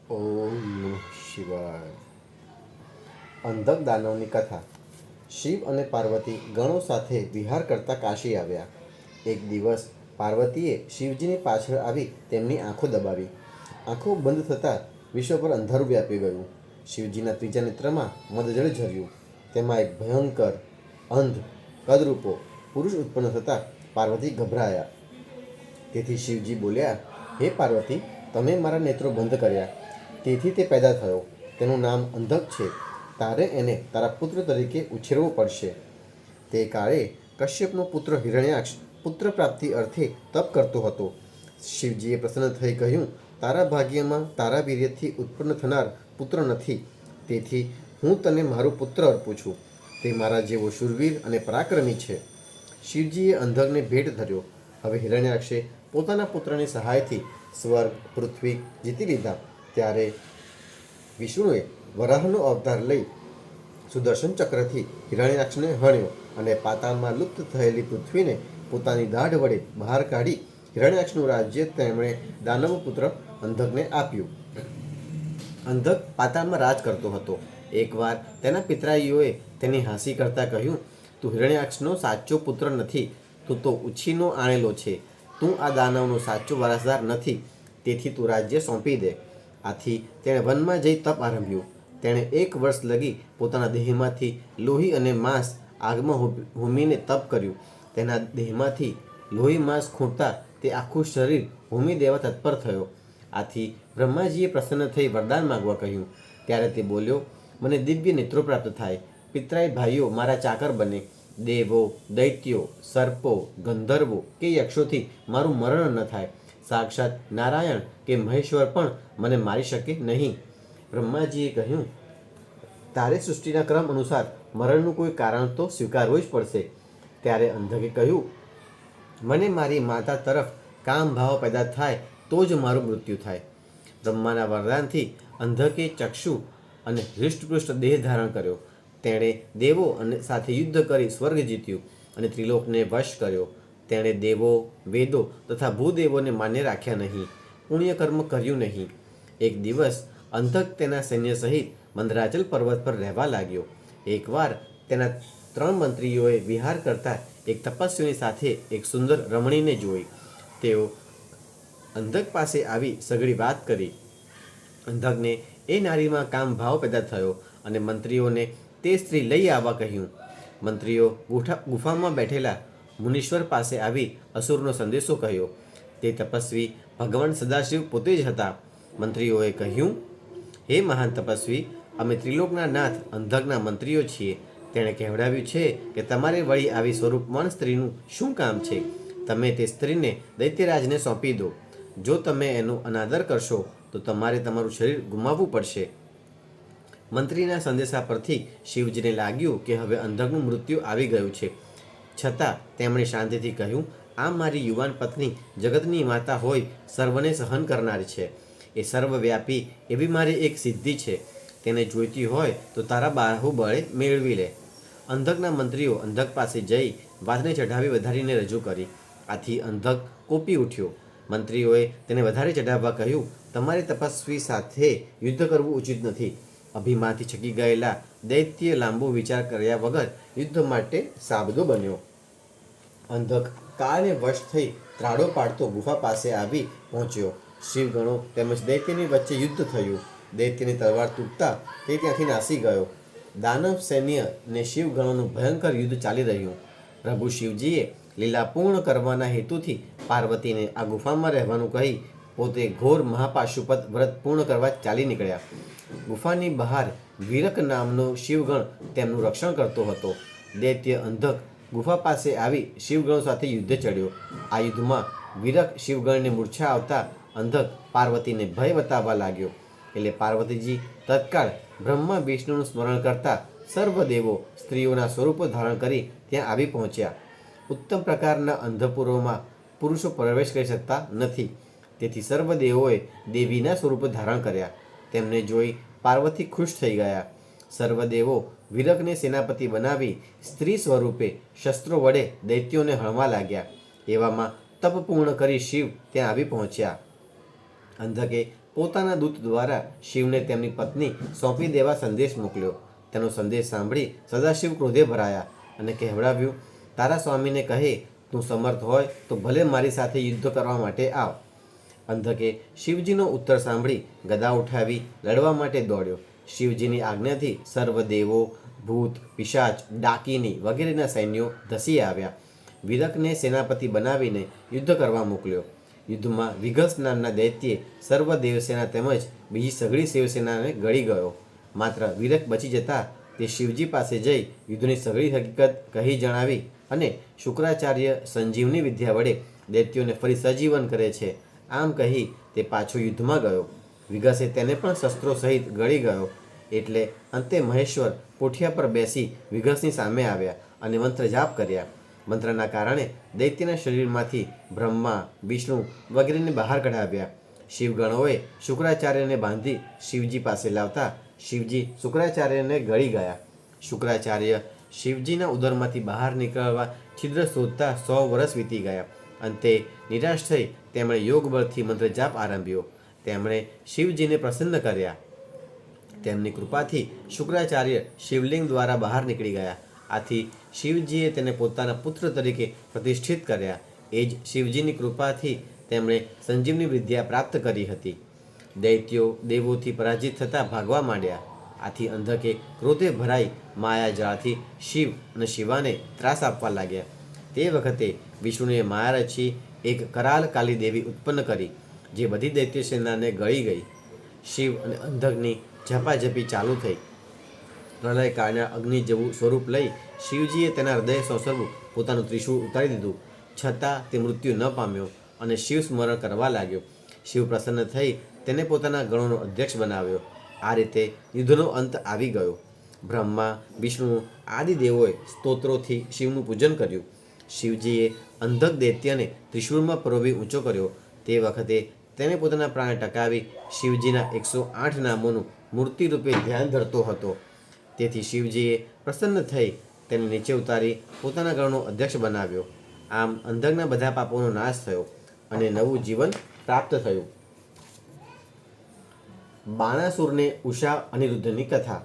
ઓમ નમઃ શિવાય. અંધક દાનવની કથા. શિવ અને પાર્વતી ગણો સાથે વિહાર કરતા કાશી આવ્યા. એક દિવસ પાર્વતીએ શિવજીની પાછળ આવી તેમની આંખો દબાવી. આંખો બંધ થતાં વિશ્વ પર અંધારું વ્યાપી ગયું. શિવજીના ત્રીજા નેત્રમાં મદજળ ઝર્યું. તેમાં એક ભયંકર અંધ કદરૂપો પુરુષ ઉત્પન્ન થતાં પાર્વતી ગભરાયા. તેથી શિવજી બોલ્યા, હે પાર્વતી, તમે મારા નેત્રો બંધ કર્યા, તેથી તે પેદા થયો. તેનું નામ અંધક છે. તારે એને તારા પુત્ર તરીકે ઉછેરવો પડશે. તે કાળે કશ્યપનો પુત્ર હિરણ્યાક્ષ પુત્ર પ્રાપ્તિ અર્થે તપ કરતો હતો. શિવજીએ પ્રસન્ન થઈ કહ્યું, તારા ભાગ્યમાં તારા વીર્યથી ઉત્પન્ન થનાર પુત્ર નથી, તેથી હું તને મારો પુત્ર અર્પું છું. તે મારા જેવો શૂરવીર અને પરાક્રમી છે. શિવજીએ અંધકને ભેટ ધર્યો. હવે હિરણ્યાક્ષે પોતાના પુત્રની સહાયથી સ્વર્ગ પૃથ્વી જીતી લીધા. ત્યારે વિષ્ણુએ વરાહનો અવતાર લઈ સુદર્શન ચક્રથી હિરણ્યાક્ષને હણ્યો અને પાતાળમાં લુપ્ત થયેલી પૃથ્વીને પોતાની દાઢ વડે બહાર કાઢી હિરણ્યાક્ષનું રાજ્ય તેમણે દાનવપુત્ર અંધકને આપ્યું. અંધક પાતાળમાં રાજ કરતો હતો. એકવાર તેના પિતરાઈઓએ તેની હાંસી કરતા કહ્યું, તું હિરણ્યાક્ષનો સાચો પુત્ર નથી, તું તો ઉછીનો આણેલો છે. તું આ દાનવનો સાચો વારસદાર નથી, તેથી તું રાજ્ય સોંપી દે. આથી તેણે વનમાં જઈ તપ આરંભ્યું. તેણે 1 વર્ષ લગી પોતાના દેહમાંથી લોહી અને માંસ આગમાં હોમીને તપ કર્યું. તેના દેહમાંથી લોહી માંસ ખૂંટતા તે આખું શરીર હોમી દેવા તત્પર થયો. આથી બ્રહ્માજીએ પ્રસન્ન થઈ વરદાન માગવા કહ્યું. ત્યારે તે બોલ્યો, મને દિવ્ય નેત્રો પ્રાપ્ત થાય, પિતરાઈ ભાઈઓ મારા ચાકર બને, દેવો દૈત્યો સર્પો ગંધર્વો કે યક્ષોથી મારું મરણ ન થાય, સાક્ષાત નારાયણ કે મહેશ્વર પણ મને મારી શકે નહીં. બ્રહ્માજીએ કહ્યું, તારે સૃષ્ટિના ક્રમ અનુસાર મરણનું કોઈ કારણ તો સ્વીકારવું જ પડશે. ત્યારે અંધકે કહ્યું, મને મારી માતા તરફ કામ ભાવ પેદા થાય તો જ મારું મૃત્યુ થાય. બ્રહ્માના વરદાનથી અંધકે ચક્ષુ અને હૃષ્ટપૃષ્ટ દેહ ધારણ કર્યો. તેણે દેવો અને સાથે યુદ્ધ કરી સ્વર્ગ જીત્યું અને ત્રિલોકને વશ કર્યો. તેણે દેવો વેદો તથા ભૂદેવોને માન્ય રાખ્યા નહીં, પુણ્યકર્મ કર્યું નહીં. એક દિવસ અંધક તેના સૈન્ય સહિત મંદરાચલ પર્વત પર રહેવા લાગ્યો. એકવાર તેના 3 મંત્રીઓએ વિહાર કરતા એક તપસ્વીની સાથે એક સુંદર રમણીને જોઈ. તેઓ અંધક પાસે આવી સઘળી વાત કરી. અંધકને એ નારીમાં કામ ભાવ પેદા થયો અને મંત્રીઓને તે સ્ત્રી લઈ આવવા કહ્યું. મંત્રીઓ ગુફામાં બેઠેલા મુનીશ્વર પાસે આવી અસુરનો સંદેશો કહ્યો. તે તપસ્વી ભગવાન સદાશિવ પોતે જ હતા. મંત્રીઓએ કહ્યું, હે મહાન તપસ્વી, અમે ત્રિલોકના નાથ અંધકના મંત્રીઓ છીએ. તેણે કહેવડાવ્યું છે કે તમારે વળી આવી સ્વરૂપવાન સ્ત્રીનું શું કામ છે? તમે તે સ્ત્રીને દૈત્યરાજને સોંપી દો. જો તમે એનો અનાદર કરશો તો તમારે તમારું શરીર ગુમાવવું પડશે. મંત્રીના સંદેશા પરથી શિવજીને લાગ્યું કે હવે અંધકનું મૃત્યુ આવી ગયું છે. છતાં તેમણે શાંતિથી કહ્યું, આ મારી યુવાન પત્ની જગતની માતા હોય સર્વને સહન કરનારી છે. એ સર્વવ્યાપી એવી મારી એક સિદ્ધિ છે. તેને જોઈતી હોય તો તારા બાહુબળે મેળવી લે. અંધકના મંત્રીઓ અંધક પાસે જઈ વાતને ચઢાવી વધારીને રજૂ કરી. આથી અંધક કોપી ઉઠ્યો. મંત્રીઓએ તેને વધારે ચઢાવવા કહ્યું, તમારે તપસ્વી સાથે યુદ્ધ કરવું ઉચિત નથી. અભિમાનથી છકી ગયેલા દૈત્ય લાંબો વિચાર કર્યા વગર યુદ્ધ માટે સાબદો બન્યો. અંધક કાળને વશ થઈ ત્રાડો પાડતો ગુફા પાસે આવી પહોંચ્યો. શિવગણો તેમજ દૈત્યની વચ્ચે યુદ્ધ થયું. દૈત્યની તલવાર તૂટતા તે ત્યાંથી નાસી ગયો. દાનવ સૈન્ય ને શિવગણોનું ભયંકર યુદ્ધ ચાલી રહ્યું. પ્રભુ શિવજીએ લીલા પૂર્ણ કરવાના હેતુથી પાર્વતીને આ ગુફામાં રહેવાનું કહી પોતે ઘોર મહાપાશુપત વ્રત પૂર્ણ કરવા ચાલી નીકળ્યા. ગુફાની બહાર વિરક નામનો શિવગણ તેમનું રક્ષણ કરતો હતો. દૈત્ય અંધક ગુફા પાસે આવી શિવગણો સાથે યુદ્ધ ચડ્યો. આ યુદ્ધમાં વિરક શિવગણને મૂર્છા આવતા અંધક પાર્વતીને ભય બતાવવા લાગ્યો. એટલે પાર્વતીજી તત્કાળ બ્રહ્મા વિષ્ણુનું સ્મરણ કરતા સર્વ દેવો સ્ત્રીઓના સ્વરૂપો ધારણ કરી ત્યાં આવી પહોંચ્યા. ઉત્તમ પ્રકારના અંધપુરોમાં પુરુષો પ્રવેશ કરી શકતા નથી, તેથી સર્વ દેવોએ દેવીના સ્વરૂપો ધારણ કર્યા. તેમને જોઈ પાર્વતી ખુશ થઈ ગયા. સર્વ દેવો વિરકને સેનાપતિ બનાવી સ્ત્રી સ્વરૂપે શસ્ત્રો વડે દૈત્યોને હણવા લાગ્યા. એવામાં તપ પૂર્ણ કરી શિવ ત્યાં આવી પહોંચ્યા. અંધકે પોતાના દૂત દ્વારા શિવને તેમની પત્ની સોંપી દેવા સંદેશ મોકલ્યો. તેનો સંદેશ સાંભળી સદાશિવ ક્રોધે ભરાયા અને કહેવડાવ્યું, તારા સ્વામીને કહે, તું સમર્થ હોય તો ભલે મારી સાથે યુદ્ધ કરવા માટે આવ. અંધકે શિવજીનો ઉત્તર સાંભળી ગદા ઉઠાવી લડવા માટે દોડ્યો. શિવજીની આજ્ઞાથી સર્વ દેવો, ભૂત, પિશાચ, ડાકીની વગેરેના સૈન્યો ધસી આવ્યા. વિરકને સેનાપતિ બનાવીને યુદ્ધ કરવા મોકલ્યો. યુદ્ધમાં વિઘસ નામના દૈત્યે સર્વ દેવસેના તેમજ બીજી સઘળી શિવસેનાને ગળી ગયો. માત્ર વિરક બચી જતા તે શિવજી પાસે જઈ યુદ્ધની સઘળી હકીકત કહી જણાવી અને શુક્રાચાર્ય સંજીવની વિદ્યા વડે દૈત્યોને ફરી સજીવન કરે છે આમ કહી તે પાછો યુદ્ધમાં ગયો. વિઘસે તેને પણ શસ્ત્રો સહિત ગળી ગયો. એટલે અંતે મહેશ્વર પોઠિયા પર બેસી વિઘસની સામે આવ્યા અને મંત્ર જાપ કર્યા. મંત્રના કારણે દૈત્યના શરીરમાંથી બ્રહ્મા, વિષ્ણુ વગેરેને બહાર કઢાવ્યા. શિવગણોએ શુક્રાચાર્યને બાંધી શિવજી પાસે લાવતા શિવજી શુક્રાચાર્યને ગળી ગયા. શુક્રાચાર્ય શિવજીના ઉદરમાંથી બહાર નીકળવા છિદ્ર શોધતા 100 વર્ષ વીતી ગયા. અંતે નિરાશ થઈ તેમણે યોગ બળથી મંત્ર જાપ આરંભ્યો. તેમણે શિવજીને પ્રસન્ન કર્યા. તેમની કૃપાથી શુક્રાચાર્ય શિવલિંગ દ્વારા બહાર નીકળી ગયા. આથી શિવજીએ તેને પોતાના પુત્ર તરીકે પ્રતિષ્ઠિત કર્યા. એ જ શિવજીની કૃપાથી તેમણે સંજીવની વિદ્યા પ્રાપ્ત કરી હતી. દૈત્યો દેવોથી પરાજિત થતાં ભાગવા માંડ્યા. આથી અંધકે ક્રોધે ભરાઈ માયાજાળથી શિવ અને શિવાને ત્રાસ આપવા લાગ્યા. તે વખતે વિષ્ણુએ માયા રચી એક કરાલ કાલી દેવી ઉત્પન્ન કરી, જે બધી દૈત્ય સેનાને ગળી ગઈ. શિવ અને અંધકની ઝપાઝપી ચાલુ થઈ. પ્રલયકાળના અગ્નિ જેવું સ્વરૂપ લઈ શિવજીએ તેના હૃદય સંસર્ગું પોતાનું ત્રિશૂળ ઉતારી દીધું. છતાં તે મૃત્યુ ન પામ્યો અને શિવ સ્મરણ કરવા લાગ્યો. શિવ પ્રસન્ન થઈ તેને પોતાના ગણોનો અધ્યક્ષ બનાવ્યો. આ રીતે યુદ્ધનો અંત આવી ગયો. બ્રહ્મા, વિષ્ણુ આદિ દેવોએ સ્તોત્રોથી શિવનું પૂજન કર્યું. શિવજીએ અંધક દૈત્યને ત્રિશૂળમાં પરોવી ઊંચો કર્યો. તે વખતે તેને પોતાના પ્રાણ ટકાવી શિવજીના 108 નામોનું મૂર્તિરૂપે ધ્યાન ધરતો હતો. તેથી શિવજીએ પ્રસન્ન થઈ તેને નીચે ઉતારી પોતાના ગણનો અધ્યક્ષ બનાવ્યો. આમ અંધકના બધા પાપોનો નાશ થયો અને નવું જીવન પ્રાપ્ત થયું. બાણાસુરને ઉષા અનિરુદ્ધની કથા.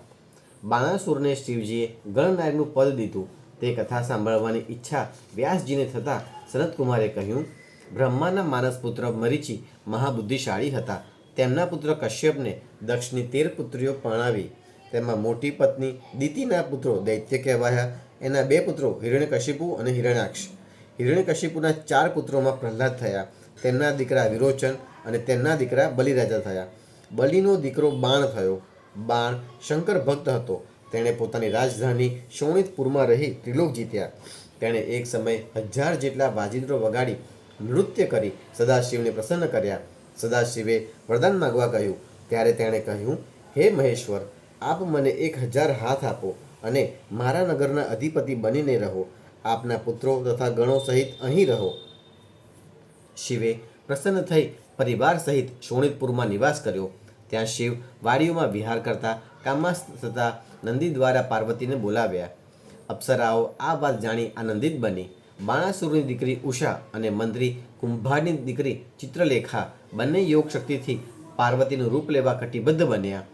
બાણાસુરને શિવજીએ ગણનાયકનું પદ દીધું. તે કથા સાંભળવાની ઈચ્છા વ્યાસજીને થતાં સનતકુમારે કહ્યું, બ્રહ્માના માનસ પુત્ર મરીચી મહાબુદ્ધિશાળી હતા. તેમના પુત્ર કશ્યપને દક્ષની 13 પુત્રીઓ પરણાવી. તેમાં મોટી પત્ની દિતિના પુત્રો દૈત્ય કહેવાયા. એના 2 પુત્રો હિરણ્યકશિપુ અને હિરણ્યાક્ષ. હિરણ્યકશિપુના 4 પુત્રોમાં પ્રહલાદ થયા. તેમના દીકરા વિરોચન અને તેમના દીકરા બલિરાજા થયા. બલિનો દીકરો બાણ થયો. બાણ શંકર ભક્ત હતો. તેણે પોતાની રાજધાની શોણિતપુરમાં રહી ત્રિલોક જીત્યા. તેણે એક સમય 1000 જેટલા વાજિંત્રો વગાડી નૃત્ય કરી સદાશિવને પ્રસન્ન કર્યા. સદાશિવે વરદાન માગવા કહ્યું. ત્યારે તેણે કહ્યું, હે મહેશ્વર, આપ મને 1000 હાથ આપો અને મારા નગરના અધિપતિ બનીને રહો. આપના પુત્રો તથા ગણો સહિત અહીં રહો. શિવે પ્રસન્ન થઈ પરિવાર સહિત શોણિતપુરમાં નિવાસ કર્યો. ત્યાં શિવ વાડીઓમાં વિહાર કરતા કામાસ્ત થતા નંદી દ્વારા પાર્વતીને બોલાવ્યા. અપ્સરાઓ આ વાત જાણી આનંદિત બની. બાણાસુરની દીકરી ઉષા અને મંત્રી કુંભારની દીકરી ચિત્રલેખા બંને યોગ શક્તિથી પાર્વતીનું રૂપ લેવા કટિબદ્ધ બન્યા.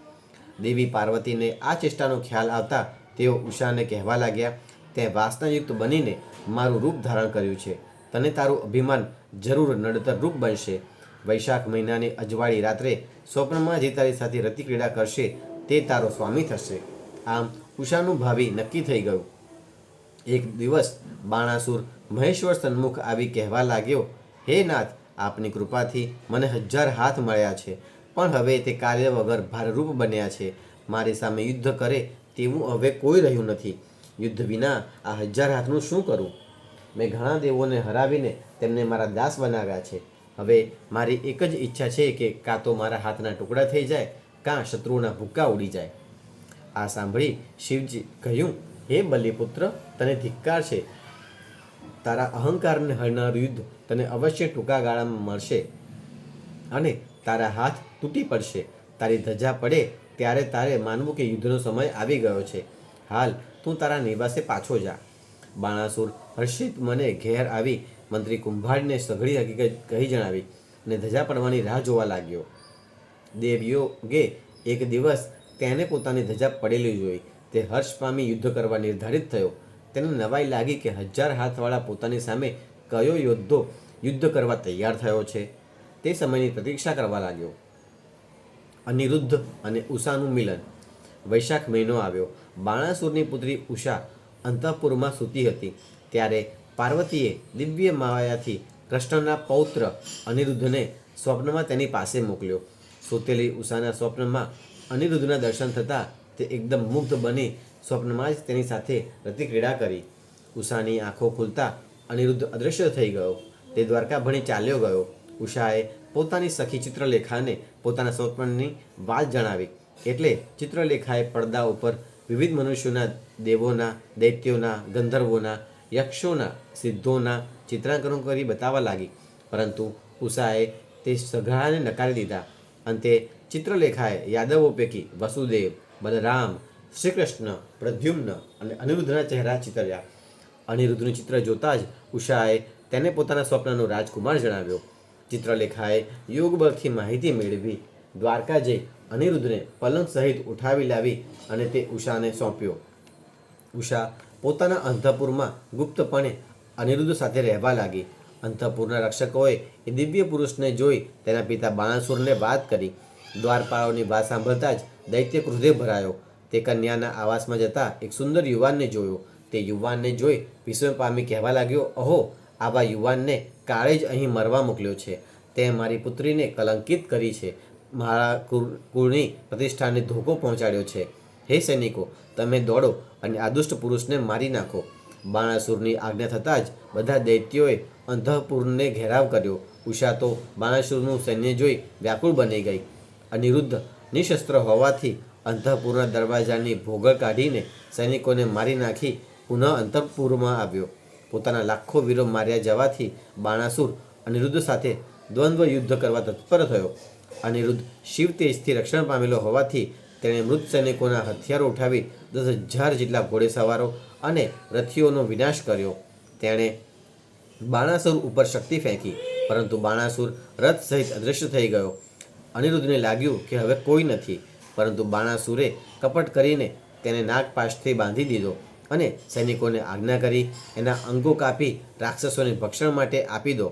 દેવી પાર્વતીને આ ચેષ્ટાનો ખ્યાલ આવતા તેઓ ઉષાને કહેવા લાગ્યા, તે વાસનાયુક્ત બનીને મારું રૂપ ધારણ કર્યું છે. તને તારું અભિમાન જરૂર નડતર રૂપ બનશે. વૈશાખ મહિનાની અજવાળી રાત્રે સ્વપ્નમાં જે તારી સાથે રતિક્રીડા કરશે તે તારો સ્વામી થશે. આમ ઉષાનું ભાવિ નક્કી થઈ ગયું. એક દિવસ બાણાસુર મહેશ્વર સન્મુખ આવી કહેવા લાગ્યો, હે નાથ, આપની કૃપાથી મને 1000 હાથ મળ્યા છે, પણ હવે તે કાર્ય વગર ભારરૂપ બન્યા છે. મારી સામે યુદ્ધ કરે તેવું હવે કોઈ રહ્યું નથી. યુદ્ધ વિના આ 1000 હાથનું શું કરું? મેં ઘણા દેવોને હરાવીને તેમને મારા દાસ બનાવ્યા છે. હવે મારી એક જ ઈચ્છા છે કે કાં તો મારા હાથના ટુકડા થઈ જાય, કાં શત્રુઓના ભૂક્કા ઉડી જાય. આ સાંભળી શિવજી કહ્યું, હે બલિપુત્ર, તને ધિક્કાર છે. તારા અહંકારને હરનારું યુદ્ધ તને અવશ્ય ટૂંકા ગાળામાં મળશે અને તારા હાથ તૂટી પડશે. તારી ધજા પડે ત્યારે તારે માનવું કે યુદ્ધનો સમય આવી ગયો છે. હાલ તું તારા નિવાસે પાછો જા. બાણાસુર હર્ષિત મને ઘેર આવી મંત્રી કુંભારને સઘળી હકીકત કહી જણાવી અને ધજા પડવાની રાહ જોવા લાગ્યો. દેવયોગે એક દિવસ તેને પોતાની ધજા પડેલી જોઈ. તે હર્ષ પામી યુદ્ધ કરવા નિર્ધારિત થયો. તેને નવાઈ લાગી કે 1000 હાથવાળા પોતાની સામે કયો યોદ્ધો યુદ્ધ કરવા તૈયાર થયો છે. તે સમયની પ્રતીક્ષા કરવા લાગ્યો. અનિરુદ્ધ અને ઉષાનું મિલન. વૈશાખ મહિનો આવ્યો. બાણાસુરની પુત્રી ઉષા અંતઃપુરમાં સૂતી હતી ત્યારે પાર્વતીએ દિવ્ય માયાથી કૃષ્ણના પૌત્ર અનિરુદ્ધને સ્વપ્નમાં તેની પાસે મોકલ્યો. સૂતેલી ઉષાના સ્વપ્નમાં અનિરુદ્ધના દર્શન થતાં તે એકદમ મુગ્ધ બની સ્વપ્નમાં જ તેની સાથે રતિક્રીડા કરી. ઉષાની આંખો ખુલતા અનિરુદ્ધ અદૃશ્ય થઈ ગયો. તે દ્વારકા ભણી ચાલ્યો ગયો. ઉષાએ પોતાની સખી ચિત્રલેખાને પોતાના સ્વપ્નની વાત જણાવી એટલે ચિત્રલેખાએ પડદા ઉપર વિવિધ મનુષ્યોના, દેવોના, દૈત્યોના, ગંધર્વોના, યક્ષોના, સિદ્ધોના ચિત્રાંકનો કરી બતાવવા લાગી. પરંતુ ઉષાએ તે સઘળાને નકારી દીધા. અંતે ચિત્રલેખાએ યાદવો પૈકી વસુદેવ, બલરામ, શ્રીકૃષ્ણ, પ્રદ્યુમ્ન અને અનિરુદ્ધના ચહેરા ચિતર્યા. અનિરુદ્ધનું ચિત્ર જોતાં જ ઉષાએ તેને પોતાના સ્વપ્નનો રાજકુમાર જણાવ્યો. ચિત્રલેખાએ યોગબળથી માહિતી મેળવી દ્વારકા જઈ અનિરુદ્ધને પલંગ સહિત ઉઠાવી લાવી અને તે ઉષાને સોંપ્યો. ઉષા પોતાના અંતઃપુરમાં ગુપ્તપણે અનિરુદ્ધ સાથે રહેવા લાગી. અંતઃપુરના રક્ષકોએ એ દિવ્ય પુરુષને જોઈ તેના પિતા બાણાસુરને વાત કરી. દ્વારપાળોની વાત સાંભળતા જ દૈત્ય ક્રોધે ભરાયો. તે કન્યાના આવાસમાં જતા એક સુંદર યુવાનને જોયો. તે યુવાનને જોઈ વિસ્મય પામી કહેવા લાગ્યો, અહો, આવા યુવાનને કાળે જ અહીં મરવા મોકલ્યો છે. તે મારી પુત્રીને કલંકિત કરી છે, મારા કુળની પ્રતિષ્ઠાને ધોકો પહોંચાડ્યો છે. હે સૈનિકો, તમે દોડો અને આ દુષ્ટ પુરુષને મારી નાખો. બાણાસુરની આજ્ઞા થતાં જ બધા દૈત્યોએ અંતઃપુરને ઘેરાવ કર્યો. ઉષા તો બાણાસુરનું સૈન્ય જોઈ વ્યાકુળ બની ગઈ. અનિરુદ્ધ નિશસ્ત્ર હોવાથી અંતઃપુરના દરવાજાની ભોગળ કાઢીને સૈનિકોને મારી નાખી પુનઃ અંતઃપુરમાં આવ્યો. પોતાના લાખો વીરો માર્યા જવાથી બાણાસુર અનિરુદ્ધ સાથે દ્વંદ્વ યુદ્ધ કરવા તત્પર થયો. અનિરુદ્ધ શિવ તેજથી રક્ષણ પામેલો હોવાથી તેણે મૃત સૈનિકોના હથિયારો ઉઠાવી 10,000 જેટલા ઘોડેસવારો અને રથીઓનો વિનાશ કર્યો. તેણે બાણાસુર ઉપર શક્તિ ફેંકી, પરંતુ બાણાસુર રથ સહિત અદૃશ્ય થઈ ગયો. અનિરુદ્ધને લાગ્યું કે હવે કોઈ નથી, પરંતુ બાણાસુરે કપટ કરીને તેને નાગપાશથી બાંધી દીધો અને સૈનિકોને આજ્ઞા કરી એના અંગો કાપી રાક્ષસોને ભક્ષણ માટે આપી દો.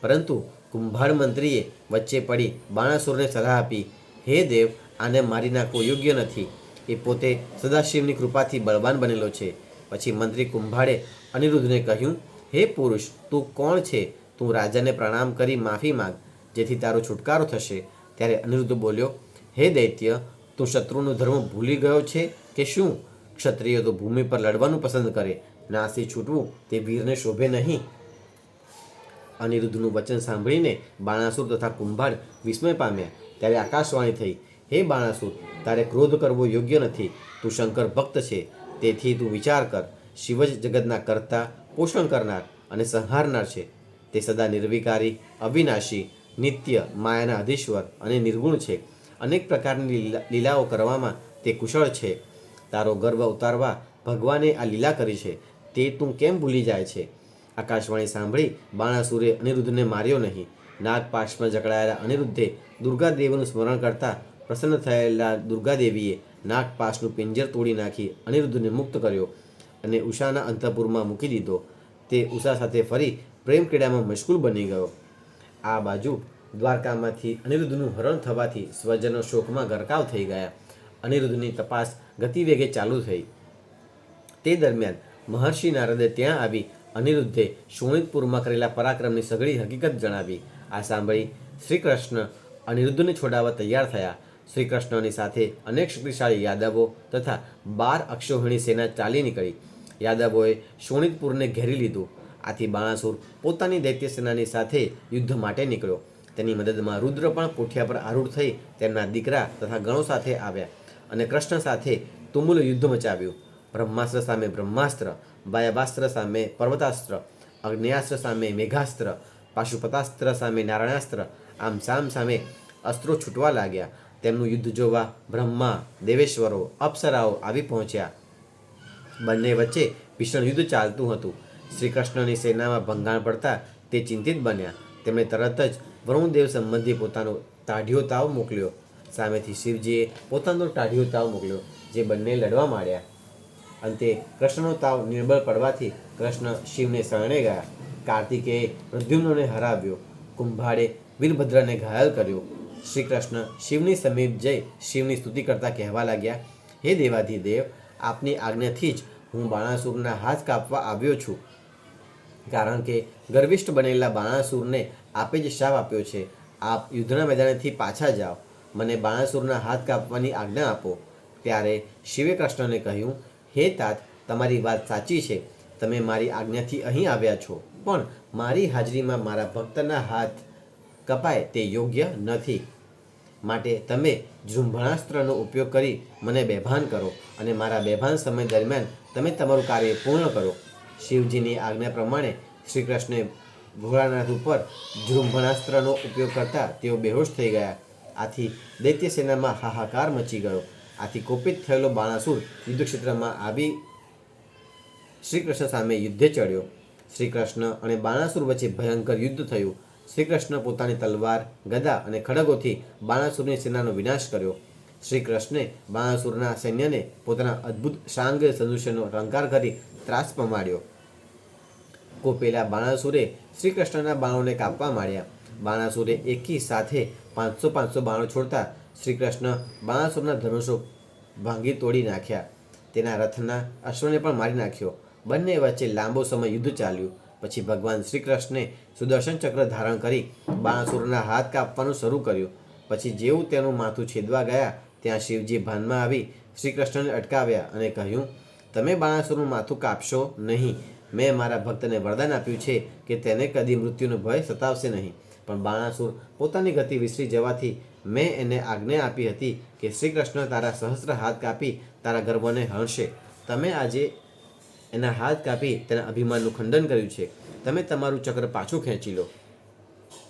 પરંતુ કુંભાર મંત્રીએ વચ્ચે પડી બાણાસુરને સલાહ આપી, હે દેવ, આને મારી નાખવો યોગ્ય નથી. એ પોતે સદાશિવની કૃપાથી બળવાન બનેલો છે. પછી મંત્રી કુંભારે અનિરુદ્ધને કહ્યું, હે પુરુષ, તું કોણ છે? તું રાજાને પ્રણામ કરી માફી માંગ, જેથી તારો છુટકારો થશે. ત્યારે અનિરુદ્ધ બોલ્યો, હે દૈત્ય, તું શત્રુનો ધર્મ ભૂલી ગયો છે કે શું? ક્ષત્રિય તો ભૂમિ પર લડવાનું પસંદ કરે, નાસી છૂટવું તે વીરને શોભે નહીં. અનિરુદ્ધનું વચન સાંભળીને બાણાસુર તથા કુંભાર વિસ્મય પામ્યા. ત્યારે આકાશવાણી થઈ, હે બાણાસુર, તારે ક્રોધ કરવો યોગ્ય નથી. તું શંકર ભક્ત છે, તેથી તું વિચાર કર. શિવ જ જગતના કર્તા, પોષણ કરનાર અને સંહારનાર છે. તે સદા નિર્વિકારી, અવિનાશી, નિત્ય, માયાના અધીશ્વર અને નિર્ગુણ છે. અનેક પ્રકારની લીલાઓ કરવામાં તે કુશળ છે. તારો ગર્વ ઉતારવા ભગવાને આ લીલા કરી છે, તે તું કેમ ભૂલી જાય છે? આકાશવાણી સાંભળી બાણાસુરે અનિરુદ્ધને માર્યો નહીં. નાગપાશમાં જકડાયેલા અનિરુદ્ધે દુર્ગાદેવીનું સ્મરણ કરતા પ્રસન્ન થયેલા દુર્ગાદેવીએ નાગપાશનું પિંજર તોડી નાખી અનિરુદ્ધને મુક્ત કર્યો અને ઉષાના અંતઃપુરમાં મૂકી દીધો. તે ઉષા સાથે ફરી પ્રેમ ક્રીડામાં મશગુલ બની ગયો. આ બાજુ દ્વારકામાંથી અનિરુદ્ધનું હરણ થવાથી સ્વજનો શોકમાં ગરકાવ થઈ ગયા. અનિરુદ્ધની તપાસ ગતિવેગે ચાલુ થઈ. તે દરમિયાન મહર્ષિ નારદે ત્યાં આવી અનિરુદ્ધે શોણિતપુરમાં કરેલા પરાક્રમની સઘળી હકીકત જણાવી. આ સાંભળી શ્રી કૃષ્ણ અનિરુદ્ધને છોડાવવા તૈયાર થયા. શ્રી કૃષ્ણની સાથે અનેક શક્તિશાળી યાદવો તથા 12 અક્ષોહિણી સેના ચાલી નીકળી. યાદવોએ શોણિતપુરને ઘેરી લીધું. આથી બાણાસુર પોતાની દૈત્ય સેનાની સાથે યુદ્ધ માટે નીકળ્યો. તેની મદદમાં રુદ્ર પણ કોઠિયા પર આરૂઢ થઈ તેમના દીકરા તથા ગણો સાથે આવ્યા અને કૃષ્ણ સાથે તુમુલ યુદ્ધ મચાવ્યું. બ્રહ્માસ્ત્ર સામે બ્રહ્માસ્ત્ર, વાયવાસ્ત્ર સામે પર્વતાસ્ત્ર, અગ્નેયાસ્ત્ર સામે મેઘાસ્ત્ર, પાશુપતાસ્ત્ર સામે નારાયણાસ્ત્ર, આમ સામ સામે અસ્ત્રો છૂટવા લાગ્યા. તેમનું યુદ્ધ જોવા બ્રહ્મા, દેવેશ્વરો, અપ્સરાઓ આવી પહોંચ્યા. બંને વચ્ચે ભીષણ યુદ્ધ ચાલતું હતું. શ્રી કૃષ્ણની સેનામાં ભંગાણ પડતા તે ચિંતિત બન્યા. તેમણે તરત જ વરુણદેવ સંબંધી પોતાનો તાઢ્યો તાવ મોકલ્યો. સામેથી શિવજીએ પોતાનો ટાઢિયો તાવ મોકલ્યો, જે બંને લડવા માંડ્યા. અંતે કૃષ્ણનો તાવ નિર્બળ પડવાથી કૃષ્ણ શિવને શરણે ગયા. કાર્તિકેયે પ્રદ્યુમ્નને હરાવ્યો. કુંભારે વીરભદ્રને ઘાયલ કર્યો. શ્રી કૃષ્ણ શિવની સમીપ જઈ શિવની સ્તુતિ કરતા કહેવા લાગ્યા, હે દેવાધિદેવ, આપની આજ્ઞાથી જ હું બાણાસુરના હાથ કાપવા આવ્યો છું. કારણ કે ગર્વિષ્ઠ બનેલા બાણાસુરને આપે જ શાપ આપ્યો છે. આપ યુદ્ધના મેદાનેથી પાછા જાઓ, મને બાણાસુરના હાથ કાપવાની આજ્ઞા આપો. ત્યારે શિવે કૃષ્ણને કહ્યું, હે તાત, તમારી વાત સાચી છે. તમે મારી આજ્ઞાથી અહીં આવ્યા છો, પણ મારી હાજરીમાં મારા ભક્તના હાથ કપાય તે યોગ્ય નથી. માટે તમે જૃંભણાસ્ત્રનો ઉપયોગ કરી મને બેભાન કરો અને મારા બેભાન સમય દરમિયાન તમે તમારું કાર્ય પૂર્ણ કરો. શિવજીની આજ્ઞા પ્રમાણે શ્રી કૃષ્ણે ભોળાનાથ ઉપર જૃંભણાસ્ત્રનો ઉપયોગ કરતા તેઓ બેહોશ થઈ ગયા. આથી દૈત્ય સેનામાં હાહાકાર મચી ગયો. આથી કોપિત થયેલો બાણાસુર યુદ્ધક્ષેત્રમાં આવી શ્રી કૃષ્ણ સામે યુદ્ધે ચડ્યો. શ્રી કૃષ્ણ અને બાણાસુર વચ્ચે ભયંકર યુદ્ધ થયું. શ્રી કૃષ્ણ પોતાની તલવાર, ગદા અને ખડગોથી બાણાસુરની સેનાનો વિનાશ કર્યો. શ્રી કૃષ્ણે બાણાસુરના સૈન્યને પોતાના અદ્ભુત શાંગ સદૃશ્યનો ટંકાર કરી ત્રાસ પમાડ્યો. કોપેલા બાણાસુરે શ્રી કૃષ્ણના બાણોને કાપવા માંડ્યા. બાણાસુરે એકી સાથે 500 બાણો છોડતા શ્રી કૃષ્ણ બાણાસુરના ધનુષો ભાંગી તોડી નાખ્યા. તેના રથના અશ્વને પણ મારી નાખ્યો. બંને વચ્ચે લાંબો સમય યુદ્ધ ચાલ્યું. પછી ભગવાન શ્રી કૃષ્ણે સુદર્શન ચક્ર ધારણ કરી બાણાસુરના હાથ કાપવાનું શરૂ કર્યું. પછી જેવું તેનું માથું છેદવા ગયા ત્યાં શિવજી ભાનમાં આવી શ્રી કૃષ્ણને અટકાવ્યા અને કહ્યું, તમે બાણાસુરનું માથું કાપશો નહીં. મેં મારા ભક્તને વરદાન આપ્યું છે કે તેને કદી મૃત્યુનો ભય સતાવશે નહીં. પણ બાણાસુર પોતાની ગતિ વિસરી જવાથી મેં એને આજ્ઞા આપી હતી કે શ્રી કૃષ્ણ તારા સહસ્ત્ર હાથ કાપી તારા ગર્વને હણશે. તમે આજે એના હાથ કાપી તેના અભિમાનનું ખંડન કર્યું છે. તમે તમારું ચક્ર પાછું ખેંચી લો.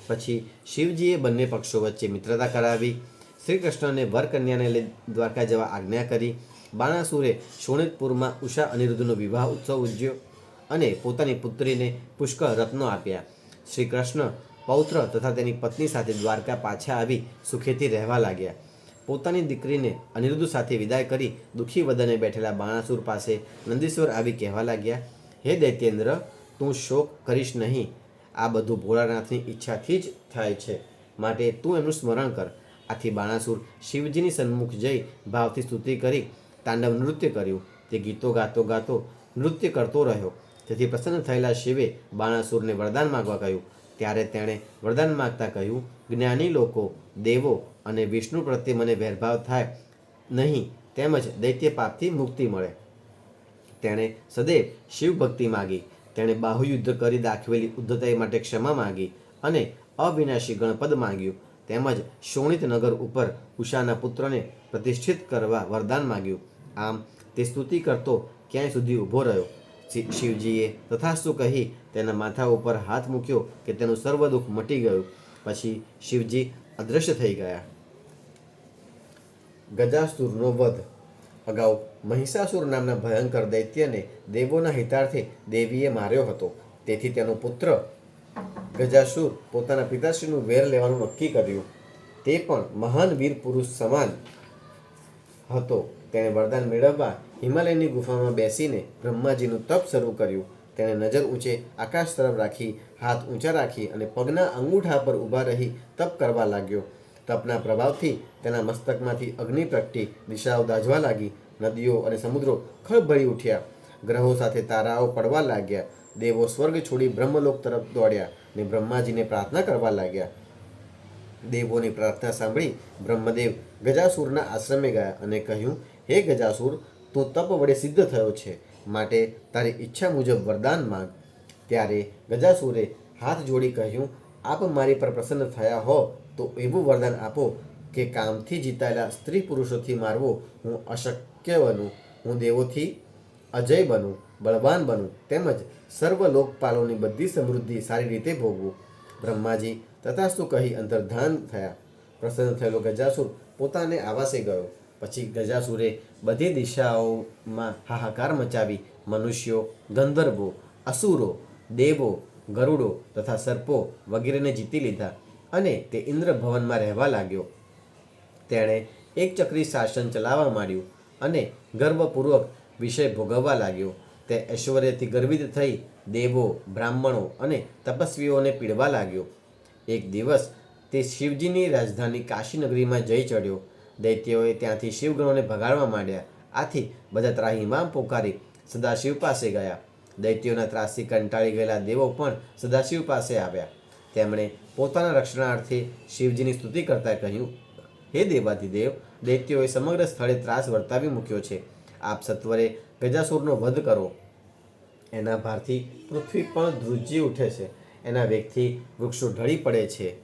પછી શિવજીએ બંને પક્ષો વચ્ચે મિત્રતા કરાવી. શ્રી કૃષ્ણને વરકન્યાને લઈ દ્વારકા જવા આજ્ઞા કરી. બાણાસુરે શોણિતપુરમાં ઉષા અનિરુદ્ધનો વિવાહ ઉત્સવ ઉજવ્યો અને પોતાની પુત્રીને પુષ્કળ રત્નો આપ્યા. શ્રી કૃષ્ણ પૌત્ર તથા તેની પત્ની સાથે દ્વારકા પાછા આવી સુખેથી રહેવા લાગ્યા. પોતાની દીકરીને અનિરુદ્ધ સાથે વિદાય કરી દુઃખી વદને બેઠેલા બાણાસુર પાસે નંદીશ્વર આવી કહેવા લાગ્યા, હે દૈત્યેન્દ્ર, તું શોક કરીશ નહીં. આ બધું ભોળાનાથની ઈચ્છાથી જ થાય છે, માટે તું એમનું સ્મરણ કર. આથી બાણાસુર શિવજીની સન્મુખ જઈ ભાવથી સ્તુતિ કરી તાંડવ નૃત્ય કર્યું. તે ગીતો ગાતો ગાતો નૃત્ય કરતો રહ્યો. તેથી પ્રસન્ન થયેલા શિવે બાણાસુરને વરદાન માગવા કહ્યું. ત્યારે તેણે વરદાન માગતા કહ્યું, જ્ઞાની લોકો, દેવો અને વિષ્ણુ પ્રત્યે મને ભેદભાવ થાય નહીં, તેમજ દૈત્ય પાપથી મુક્તિ મળે. તેણે સદૈવ શિવ ભક્તિ માગી. તેણે બાહુયુદ્ધ કરી દાખવેલી ઉદ્ધતાઈ માટે ક્ષમા માગી અને અવિનાશી ગણપદ માગ્યું. તેમજ શોણિત નગર ઉપર ઉષાના પુત્રને પ્રતિષ્ઠિત કરવા વરદાન માગ્યું. આમ તે સ્તુતિ કરતો ક્યાંય સુધી ઊભો રહ્યો. શિવજીએ તથાસ્તુ કહી તેના માથા ઉપર હાથ મૂક્યો કે તેનું સર્વ દુઃખ મટી ગયું. પછી શિવજી અદૃશ્ય થઈ ગયા. ગજાસુરનો વધ. અગાઉ મહિષાસુર નામના ભયંકર દૈત્યને દેવોના હિતાર્થે દેવીએ માર્યો હતો. તેથી તેનો પુત્ર ગજાસુર પોતાના પિતાશ્રીનું વેર લેવાનું નક્કી કર્યું. તે પણ મહાન વીર પુરુષ સમાન હતો. તેણે વરદાન મેળવવા હિમાલયની ગુફામાં બેસીને બ્રહ્માજીનું તપ શરૂ કર્યું. તેણે નજર ઊંચે આકાશ તરફ રાખી, હાથ ઊંચા રાખી અને પગના અંગૂઠા પર ઊભા રહી તપ કરવા લાગ્યો. તપના પ્રભાવથી તેના મસ્તકમાંથી અગ્નિ પ્રગટી દિશાઓ દાઝવા લાગી. નદીઓ અને સમુદ્રો ખળભળી ઉઠ્યા. ગ્રહો સાથે તારાઓ પડવા લાગ્યા. દેવો સ્વર્ગ છોડી બ્રહ્મલોક તરફ દોડ્યા અને બ્રહ્માજીને પ્રાર્થના કરવા લાગ્યા. દેવોની પ્રાર્થના સાંભળી બ્રહ્મદેવ ગજાસુરના આશ્રમે ગયા અને કહ્યું, હે ગજાસુર, તું તપ વડે સિદ્ધ થયો છે, માટે તારી ઈચ્છા મુજબ વરદાન માંગ. ત્યારે ગજાસુરે હાથ જોડી કહ્યું, આપ મારી પર પ્રસન્ન થયા હો તો એવું વરદાન આપો કે કામથી જીતાયેલા સ્ત્રી પુરુષોથી મારવો હું અશક્ય બનું, હું દેવોથી અજય બનું, બળવાન બનું, તેમજ સર્વ લોકપાલોની બધી સમૃદ્ધિ સારી રીતે ભોગવું. બ્રહ્માજી તથાસ્તુ કહી અંતર્ધાન થયા. પ્રસન્ન થયેલો ગજાસુર પોતાને આવાસે ગયો. પછી ગજાસુરે બધી દિશાઓમાં હાહાકાર મચાવી મનુષ્યો, ગંધર્વો, અસુરો, દેવો, ગરુડો તથા સર્પો વગેરેને જીતી લીધા અને તે ઇન્દ્ર ભવનમાં રહેવા લાગ્યો. તેણે એક ચક્રી શાસન ચલાવવા માંડ્યું અને ગર્વપૂર્વક વિષય ભોગવવા લાગ્યો. તે ઐશ્વર્યથી ગર્વિત થઈ દેવો, બ્રાહ્મણો અને તપસ્વીઓને પીડવા લાગ્યો. એક દિવસ તે શિવજીની રાજધાની કાશી નગરીમાં જઈ ચડ્યો. દૈત્યોએ ત્યાંથી શિવગણોને ભગાડવા માંડ્યા. આથી બધા ત્રાહિમામ પોકારી સદાશિવ પાસે ગયા. દૈત્યોના ત્રાસથી કંટાળી ગયેલા દેવો પણ સદાશિવ પાસે આવ્યા. તેમણે પોતાના રક્ષણાર્થે શિવજીની સ્તુતિ કરતા કહ્યું, હે દેવાધિદેવ, દૈત્યોએ સમગ્ર સ્થળે ત્રાસ વર્તાવી મૂક્યો છે. આપ સત્વરે ગજાસુરનો વધ કરો. એના ભારથી પૃથ્વી પણ ધ્રુજી ઉઠે છે. એના વેગથી વૃક્ષો ઢળી પડે છે.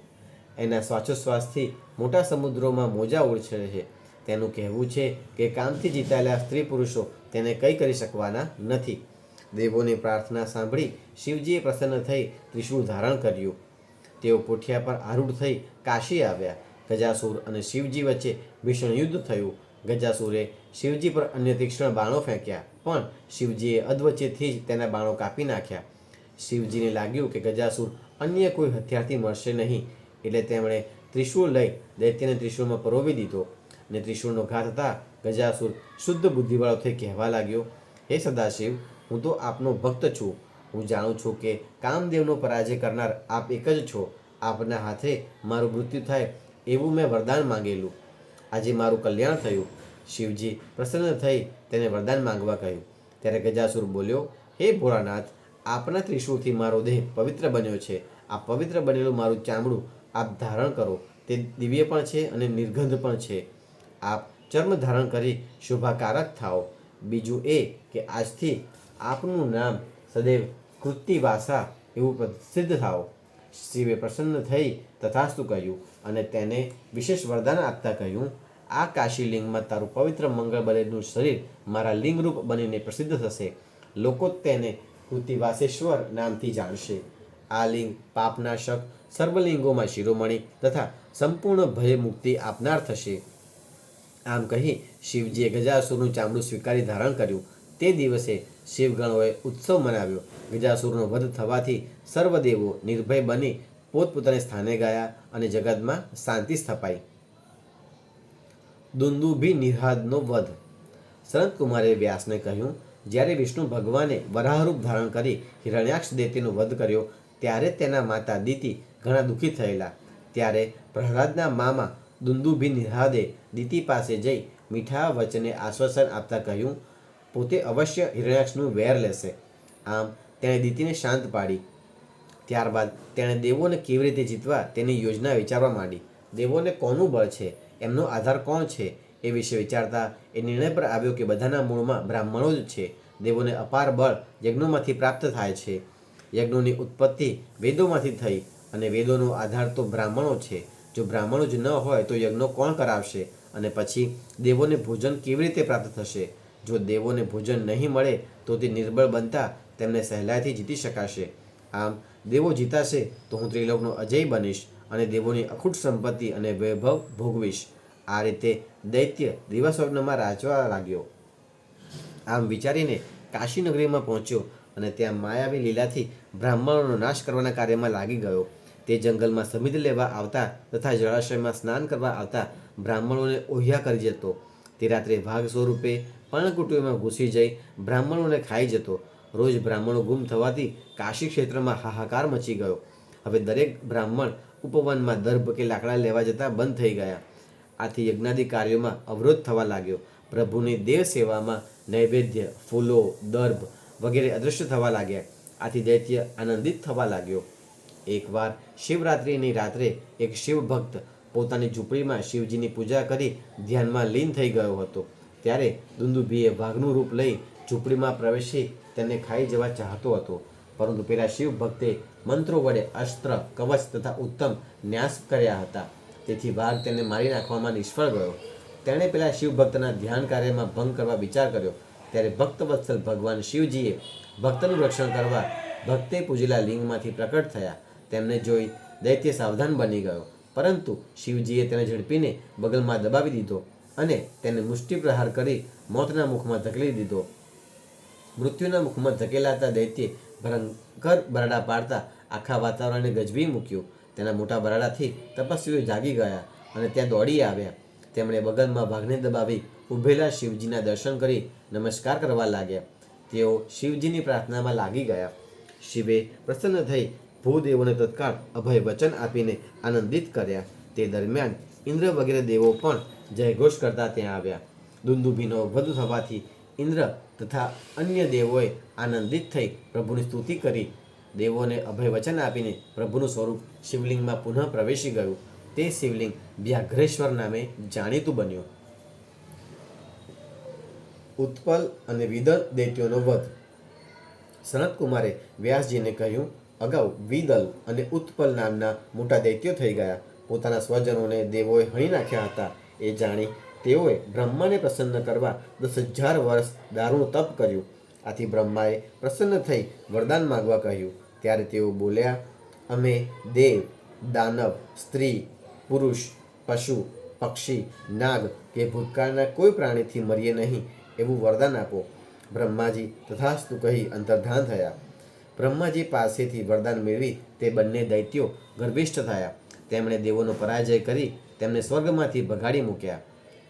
એના શ્વાસોશ્વાસથી મોટા સમુદ્રોમાં મોજા ઉછળે છે. તેનું કહેવું છે કે કામથી જીતાયેલા સ્ત્રી પુરુષો તેને કંઈ કરી શકવાના નથી. દેવોની પ્રાર્થના સાંભળી શિવજીએ પ્રસન્ન થઈ ત્રિશૂળ ધારણ કર્યું. તેઓ પોઠિયા પર આરૂઢ થઈ કાશી આવ્યા. ગજાસુર અને શિવજી વચ્ચે ભીષણ યુદ્ધ થયું. ગજાસુરે શિવજી પર અન્ય તીક્ષ્ણ બાણો ફેંક્યા, પણ શિવજીએ અધવચ્ચેથી જ તેના બાણો કાપી નાખ્યા. શિવજીને લાગ્યું કે ગજાસુર અન્ય કોઈ હથિયારથી મળશે નહીં, એટલે તેમણે ત્રિશૂળ લઈ દૈત્યને ત્રિશૂળમાં પરોવી દીધો. અને ત્રિશૂળનો ઘા થતાં ગજાસુર શુદ્ધ બુદ્ધિવાળો થઈ કહેવા લાગ્યો, હે સદાશિવ, હું તો આપનો ભક્ત છું. હું જાણું છું કે કામદેવનો પરાજય કરનાર આપ એક જ છો. આપના હાથે મારું મૃત્યુ થાય એવું મેં વરદાન માંગેલું. આજે મારું કલ્યાણ થયું. શિવજી પ્રસન્ન થઈ તેને વરદાન માંગવા કહ્યું. ત્યારે ગજાસુર બોલ્યો, હે ભોળાનાથ, આપના ત્રિશૂળથી મારો દેહ પવિત્ર બન્યો છે. આ પવિત્ર બનેલું મારું ચામડું આપ ધારણ કરો. તે દિવ્ય પણ છે અને નિર્ગંધ પણ છે. આપ ચર્મ ધારણ કરી શોભાકારક થાઓ. બીજું એ કે આજથી આપનું નામ સદૈવ કૃત્તિવાસા એવું પ્રસિદ્ધ થાઓ. શિવે પ્રસન્ન થઈ તથાસ્તુ કહ્યું અને તેને વિશેષ વરદાન આપતા કહ્યું, આ કાશીલિંગમાં તારું પવિત્ર મંગળ બનેલું શરીર મારા લિંગરૂપ બનીને પ્રસિદ્ધ થશે. લોકો તેને કૃત્તિવાસેશ્વર નામથી જાણશે. આ લિંગ પાપનાશક, સર્વલિંગોમાં શિરોમણી તથા સંપૂર્ણ ભય મુક્તિ આપનાર થશે. આમ કહી શિવજીએ ગજાસુરનું ચામડું સ્વીકારી ધારણ કર્યું. તે દિવસે શિવગણોએ ઉત્સવ મનાવ્યો. ગજાસુરનો વધ થવાથી સર્વદેવો નિર્ભય બની પોતપોતાને સ્થાને ગયા અને જગતમાં શાંતિ સ્થપાઈ. દુંદુભી નિષાદનો વધ. સનતકુમારે વ્યાસને કહ્યું, જ્યારે વિષ્ણુ ભગવાને વરાહરૂપ ધારણ કરી હિરણ્યાક્ષ દૈત્યનો વધ કર્યો ત્યારે તેના માતા દિતિ ઘણા દુઃખી થયેલા. ત્યારે પ્રહલાદના મામા દુંદુભી નિષાદે દિતિ પાસે જઈ મીઠા વચને આશ્વાસન આપતા કહ્યું, પોતે અવશ્ય હિરણ્યાક્ષનું વેર લેશે. આમ તેણે દિતિને શાંત પાડી. ત્યારબાદ તેણે દેવોને કેવી રીતે જીતવા તેની યોજના વિચારવા માંડી. દેવોને કોનું બળ છે, એમનો આધાર કોણ છે, એ વિશે વિચારતા એ નિર્ણય પર આવ્યો કે બધાના મૂળમાં બ્રાહ્મણો જ છે. દેવોને અપાર બળ યજ્ઞોમાંથી પ્રાપ્ત થાય છે. યજ્ઞોની ઉત્પત્તિ વેદોમાંથી થઈ અને વેદોનો આધાર તો બ્રાહ્મણો છે. જો બ્રાહ્મણો જ ન હોય તો યજ્ઞો કોણ કરાવશે? અને પછી દેવોને ભોજન કેવી રીતે પ્રાપ્ત થશે? જો દેવોને ભોજન નહીં મળે તો તે નિર્બળ બનતા તેમને સહેલાઈથી જીતી શકાશે. આમ દેવો જીતાશે તો હું ત્રિલોકનો અજય બનીશ અને દેવોની અખૂટ સંપત્તિ અને વૈભવ ભોગવીશ. આ રીતે દૈત્ય દિવાસ્વપ્નમાં રાચવા લાગ્યો. આમ વિચારીને કાશી નગરીમાં પહોંચ્યો અને ત્યાં માયાવી લીલાથી બ્રાહ્મણોનો નાશ કરવાના કાર્યમાં લાગી ગયો. તે જંગલમાં સમિધ લેવા આવતા તથા જળાશયમાં સ્નાન કરવા આવતા બ્રાહ્મણોને ઓહ્યા કરી જતો. તે રાત્રે વાઘ સ્વરૂપે પર્ણકુટીમાં ઘૂસી જઈ બ્રાહ્મણોને ખાઈ જતો. રોજ બ્રાહ્મણો ગુમ થવાથી કાશી ક્ષેત્રમાં હાહાકાર મચી ગયો. હવે દરેક બ્રાહ્મણ ઉપવનમાં દર્ભ કે લાકડા લેવા જતા બંધ થઈ ગયા. આથી યજ્ઞાદિ કાર્યોમાં અવરોધ થવા લાગ્યો. પ્રભુની દેવ સેવામાં નૈવેદ્ય, ફૂલો, દર્ભ વગેરે અદૃશ્ય થવા લાગ્યા. આથી દૈત્ય આનંદિત થવા લાગ્યો. એકવાર શિવરાત્રિની રાત્રે એક શિવ ભક્ત પોતાની ઝૂંપડીમાં શિવજીની પૂજા કરી ધ્યાનમાં લીન થઈ ગયો હતો. ત્યારે દુંદુભીએ વાઘનું રૂપ લઈ ઝૂંપડીમાં પ્રવેશી તેને ખાઈ જવા ચાહતો હતો. પરંતુ પેલા શિવ ભક્તે મંત્રો વડે અસ્ત્ર, કવચ તથા ઉત્તમ ન્યાસ કર્યા હતા. તેથી વાઘ તેને મારી નાખવામાં નિષ્ફળ ગયો. તેણે પેલા શિવ ભક્તના ધ્યાન કાર્યમાં ભંગ કરવા વિચાર કર્યો. ત્યારે ભક્તવત્સલ ભગવાન શિવજીએ ભક્તનું રક્ષણ કરવા ભક્તે પૂજેલા લિંગમાંથી પ્રકટ થયા. તેમને જોઈ દૈત્ય સાવધાન બની ગયો, પરંતુ શિવજીએ તેને ઝડપીને બગલમાં દબાવી દીધો અને તેને મુષ્ટિ પ્રહાર કરી મોતના મુખમાં ધકેલી દીધો. મૃત્યુના મુખમાં ધકેલાતા દૈત્યે ભયંકર બરાડા પાડતા આખા વાતાવરણને ગજવી મૂક્યું. તેના મોટા બરાડાથી તપસ્વીઓ જાગી ગયા અને ત્યાં દોડી આવ્યા. તેમણે બગલમાં વાઘને દબાવી ઊભેલા શિવજીના દર્શન કરી નમસ્કાર કરવા લાગ્યા. તેઓ શિવજીની પ્રાર્થનામાં લાગી ગયા. શિવે પ્રસન્ન થઈ ભૂદેવોને તત્કાળ અભય વચન આપીને આનંદિત કર્યા. તે દરમિયાન ઇન્દ્ર વગેરે દેવો પણ જયઘોષ કરતા ત્યાં આવ્યા. દુંદુભીનો વધ થવાથી ઇન્દ્ર તથા અન્ય દેવોએ આનંદિત થઈ પ્રભુની સ્તુતિ કરી. દેવોને અભય વચન આપીને પ્રભુનું સ્વરૂપ શિવલિંગમાં પુનઃ પ્રવેશી ગયું. તે શિવલિંગ વ્યાઘ્રેશ્વર નામે જાણીતું બન્યું. ઉત્પલ અને વિદલ દૈત્યોનો વધ. સનતકુમારે વ્યાસજીને કહ્યું, અગાઉ વિદલ અને ઉત્પલ નામના મોટા દૈત્યો થઈ ગયા. પોતાના સ્વજનોને દેવોએ હણી નાખ્યા હતા. એ જાણી તેઓએ બ્રહ્માને પ્રસન્ન કરવા 10,000 વર્ષ દારૂનું તપ કર્યું. આથી બ્રહ્માએ પ્રસન્ન થઈ વરદાન માગવા કહ્યું. ત્યારે તેઓ બોલ્યા, અમે દેવ, દાનવ, સ્ત્રી, પુરુષ, પશુ, પક્ષી, નાગ કે ભૂતકાળના કોઈ પ્રાણીથી મરીએ નહીં એવું વરદાન આપો. બ્રહ્માજી તથાસ્તુ કહી અંતર્ધાન થયા. બ્રહ્માજી પાસેથી વરદાન મેળવી તે બંને દૈત્યો ગર્વિષ્ઠ થયા. તેમણે દેવોનો પરાજય કરી તેમને સ્વર્ગમાંથી ભગાડી મૂક્યા.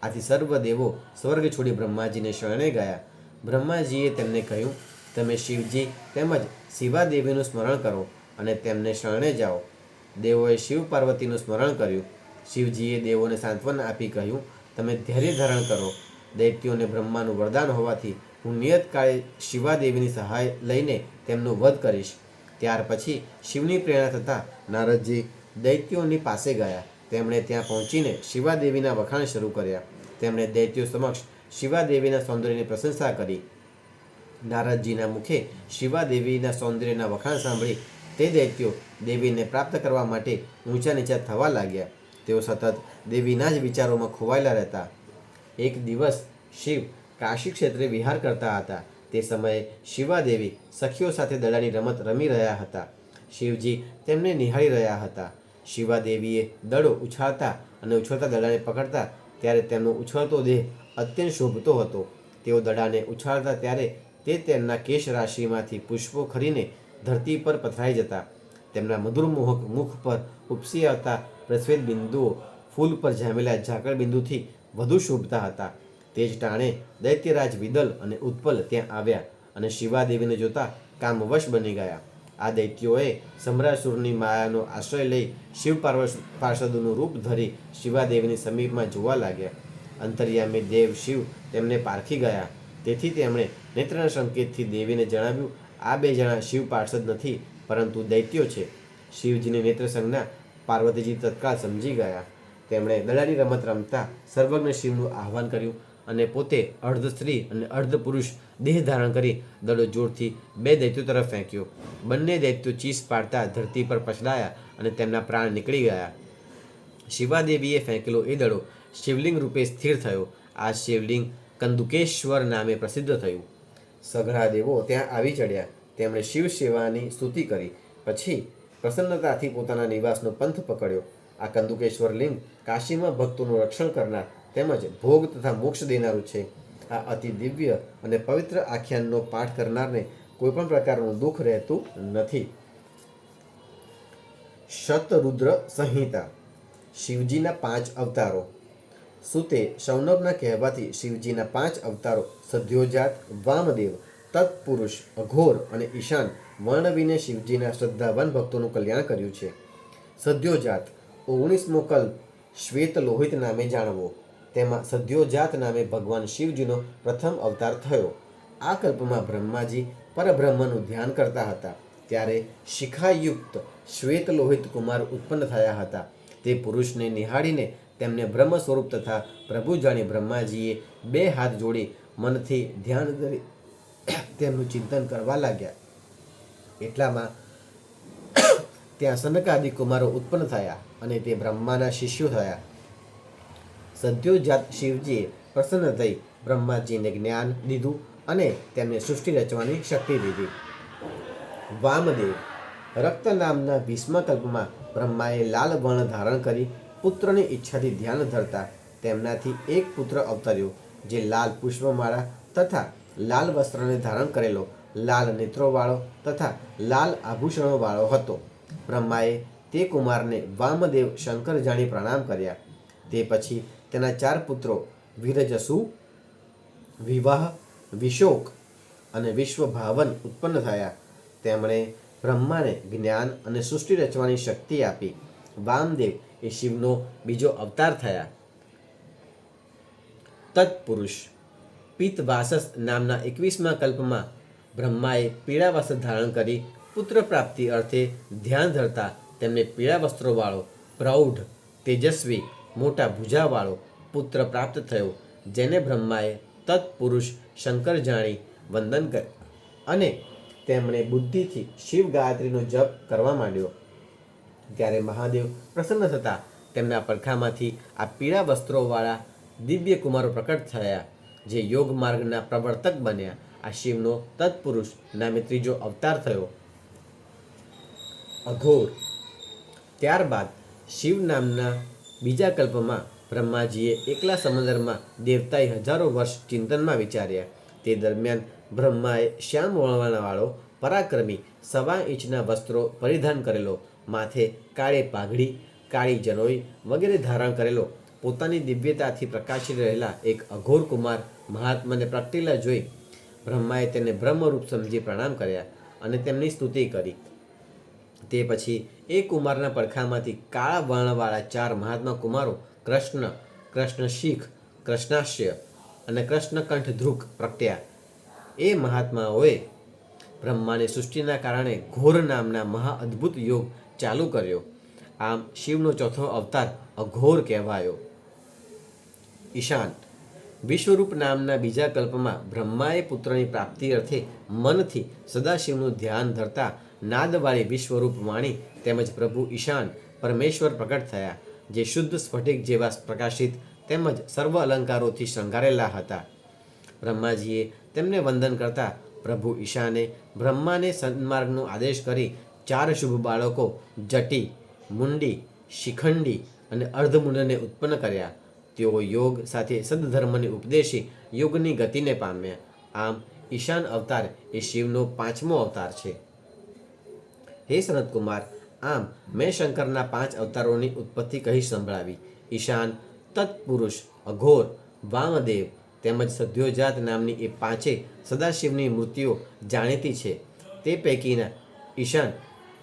આથી સર્વ દેવો સ્વર્ગ છોડી બ્રહ્માજીને શરણે ગયા. બ્રહ્માજીએ તેમને કહ્યું, તમે શિવજી તેમજ શિવાદેવીનું સ્મરણ કરો અને તેમને શરણે જાઓ. દેવોએ શિવ પાર્વતીનું સ્મરણ કર્યું. શિવજીએ દેવોને સાંત્વન આપી કહ્યું, તમે ધૈર્ય ધારણ કરો. દૈત્યોને બ્રહ્માનું વરદાન હોવાથી હું નિયત કાળે શિવાદેવીની સહાય લઈને તેમનું વધ કરીશ. ત્યાર પછી શિવની પ્રેરણા થતાં નારદજી દૈત્યોની પાસે ગયા. તેમણે ત્યાં પહોંચીને શિવાદેવીના વખાણ શરૂ કર્યા. તેમણે દૈત્યો સમક્ષ શિવાદેવીના સૌંદર્યની પ્રશંસા કરી. નારદજીના મુખે શિવાદેવીના સૌંદર્યના વખાણ સાંભળી તે દૈત્યો દેવીને પ્રાપ્ત કરવા માટે ઊંચા નીચા થવા લાગ્યા. તેઓ સતત દેવીના જ વિચારોમાં ખોવાયેલા રહેતા. એક દિવસ શિવ કાશી ક્ષેત્રે વિહાર કરતા હતા. તે સમયે શિવાદેવી સખીઓ સાથે દડાની રમત રમી રહ્યા હતા. શિવજી તેમને નિહાળી રહ્યા હતા. શિવાદેવીએ દડો ઉછાળતા અને ઉછળતા દડાને પકડતા ત્યારે તેમનો ઉછળતો દેહ અત્યંત શોભતો હતો. તેઓ દડાને ઉછાળતા ત્યારે તે તેમના કેશ રાશિમાંથી પુષ્પો ખરીને ધરતી પર પથરાઈ જતા. તેમના મધુર મોહક મુખ પર ઉપસી આવતા પ્રશ્વેત બિંદુઓ ફૂલ પર જામેલા ઝાકળ બિંદુથી વધુ શોભતા હતા. તે જ ટાણે દૈત્યરાજ વિદલ અને ઉત્પલ ત્યાં આવ્યા અને શિવાદેવીને જોતા કામવશ બની ગયા. આ દૈત્યોએ સમ્રાસુરની માયાનો આશ્રય લઈ શિવ પાર્ષદોનું રૂપ ધરી શિવાદેવીની સમીપમાં જોવા લાગ્યા. અંતર્યામી દેવ શિવ તેમને પારખી ગયા. તેથી તેમણે નેત્રના સંકેતથી દેવીને જણાવ્યું, આ બે જણા શિવ પાર્ષદ નથી પરંતુ દૈત્યો છે. શિવજીની નેત્ર સંજ્ઞા પાર્વતીજી તત્કાળ સમજી ગયા. તેમણે દડાની રમત રમતા સર્વજ્ઞ શિવનું આહ્વાન કર્યું અને પોતે અર્ધ સ્ત્રી અને અર્ધ પુરુષ દેહ ધારણ કરી દડો જોરથી બે દૈત્યો તરફ ફેંક્યો. બંને દૈત્યો ચીસ પાડતા ધરતી પર પછડાયા અને તેમના પ્રાણ નીકળી ગયા. શિવાદેવીએ ફેંકેલો એ દડો શિવલિંગ રૂપે સ્થિર થયો. આ શિવલિંગ કંદુકેશ્વર નામે પ્રસિદ્ધ થયું. સઘળા દેવો ત્યાં આવી ચડ્યા. તેમણે શિવ સેવાની સ્તુતિ કરી. પછી પ્રસન્નતાથી પોતાના નિવાસનો પંથ પકડ્યો. આ કંદુકેશ્વર લિંગ કાશીમાં ભક્તોનું રક્ષણ કરનાર તેમજ ભોગ તથા મોક્ષ દેનારું છે. આ અતિ દિવ્ય અને પવિત્ર આખ્યાનનો પાઠ કરનારને કોઈપણ પ્રકારનું દુઃખ રહેતું નથી. શતરુદ્ર સંહિતા. શિવજીના 5 અવતારો. સુતે શૌનકના કહેવાથી શિવજીના 5 અવતારો સદ્યોજાત, વામદેવ, તત્પુરુષ, અઘોર અને ઈશાન વર્ણવીને શિવજીના શ્રદ્ધાવાન ભક્તોનું કલ્યાણ કર્યું છે. સદ્યોજાત 19મો કલ્પ શ્વેત લોહિત નામે જાણવો. તેમાં સદ્યોજાત નામે ભગવાન શિવજીનો પ્રથમ અવતાર થયો. આ કલ્પમાં બ્રહ્માજી પરબ્રહ્મનું ધ્યાન કરતા હતા. ત્યારે શિખાયુક્ત શ્વેત લોહિત કુમાર ઉત્પન્ન થયા હતા. તે પુરુષને નિહાળીને તેમને બ્રહ્મ સ્વરૂપ તથા પ્રભુ જાણી બ્રહ્માજીએ 2 હાથ જોડી મનથી ધ્યાન કરી તેમનું ચિંતન કરવા લાગ્યા. એટલામાં ત્યાં સનકાદિ કુમારો ઉત્પન્ન થયા અને તે બ્રહ્માના શિષ્યો થયા. સદ્યોજાત શિવજીએ પ્રસન્ન થઈ બ્રહ્માજીને જ્ઞાન દીધું અને તેમને સૃષ્ટિ રચવાની શક્તિ દીધી. વામદેવ. રક્ત નામના 20મા કલ્પમાં બ્રહ્માએ લાલ વર્ણ ધારણ કરી પુત્રની ઈચ્છાથી ધ્યાન ધરતા તેમનાથી એક પુત્ર અવતર્યો, જે લાલ પુષ્પમાળા તથા લાલ વસ્ત્રને ધારણ કરેલો, લાલ નેત્રોવાળો તથા લાલ આભૂષણોવાળો હતો. બ્રહ્માએ તે કુમારને વામદેવ શંકર જાણી પ્રણામ કર્યા. તે પછી તેના 4 પુત્રો વીરજસુ, વિવાહ, વિશોક અને વિશ્વભાવન ઉત્પન્ન થયા. તેમણે બ્રહ્માને જ્ઞાન અને સૃષ્ટિ રચવાની શક્તિ આપી. વામદેવ એ શિવનો બીજો અવતાર થયા. તત્પુરુષ પિતવાસસ નામના 21મા કલ્પમાં બ્રહ્માએ પીળા વસ્ત્ર ધારણ કરી પુત્ર પ્રાપ્તિ અર્થે ધ્યાન ધરતા તેમને પીળા વસ્ત્રોવાળો, પ્રૌઢ, તેજસ્વી, મોટા ભુજાવાળો પુત્ર પ્રાપ્ત થયો, જેને બ્રહ્માએ તત્પુરુષ શંકર જાણી વંદન કર્યા અને તેમણે બુદ્ધિથી શિવ ગાયત્રીનો જપ કરવા માંડ્યો. ત્યારે મહાદેવ પ્રસન્ન થતા તેમના પડખામાંથી આ પીળા વસ્ત્રોવાળા દિવ્ય કુમારો પ્રકટ થયા, જે યોગ માર્ગના પ્રવર્તક બન્યા. આ શિવનો તત્પુરુષ નામે ત્રીજો અવતાર થયો. અઘોર ત્યારબાદ શિવ નામના બીજા કલ્પમાં બ્રહ્માજીએ એકલા સમંદરમાં દેવતાએ હજારો વર્ષ ચિંતનમાં વિચાર્યા. તે દરમિયાન બ્રહ્માએ શ્યામ વર્ણવાળો પરાક્રમી 1.25 ઇંચના વસ્ત્રો પરિધાન કરેલો, માથે કાળી પાઘડી, કાળી જનોઈ વગેરે ધારણ કરેલો, પોતાની દિવ્યતાથી પ્રકાશી રહેલા એક અઘોર કુમાર મહાત્માને પ્રગટેલા જોઈ બ્રહ્માએ તેને બ્રહ્મરૂપ સમજી પ્રણામ કર્યા અને તેમની સ્તુતિ કરી. તે પછી એ કુમારના પડખામાંથી કાળા વર્ણવાળા 4 મહાત્મા કુમારો કૃષ્ણ, કૃષ્ણશીખ, કૃષ્ણાશ્ય અને કૃષ્ણકંઠધ્રુક પ્રગટ્યા. એ મહાત્માઓએ બ્રહ્માની સૃષ્ટિના કારણે ઘોર નામના મહા અદ્ભુત યોગ ચાલુ કર્યો. આમ શિવનો ચોથો અવતાર અઘોર કહેવાયો. ઈશાન વિશ્વરૂપ નામના બીજા કલ્પમાં બ્રહ્માએ પુત્રની પ્રાપ્તિ અર્થે મનથી સદાશિવનું ધ્યાન ધરતા નાદવાળી વિશ્વરૂપ વાણી તેમજ પ્રભુ ઈશાન પરમેશ્વર પ્રકટ થયા, જે શુદ્ધ સ્ફટિક જેવા પ્રકાશિત તેમજ સર્વ અલંકારોથી શણગારેલા હતા. બ્રહ્માજીએ તેમને વંદન કરતા પ્રભુ ઈશાને બ્રહ્માને સન્માર્ગનો આદેશ કરી 4 શુભ બાળકો જટી, મુંડી, શિખંડી અને અર્ધમુંડને ઉત્પન્ન કર્યા. તેઓ યોગ સાથે સદધર્મને ઉપદેશી યોગની ગતિને પામ્યા. આમ ઈશાન અવતાર એ શિવનો 5મો અવતાર છે. હે સનતકુમાર, આમ મેં શંકરના 5 અવતારોની ઉત્પત્તિ કહી સંભળાવી. ઈશાન, તત્પુરુષ, અઘોર, વામદેવ તેમજ સદ્યોજાત નામની એ 5 સદાશિવની મૂર્તિઓ જાણીતી છે. તે પૈકીના ઈશાન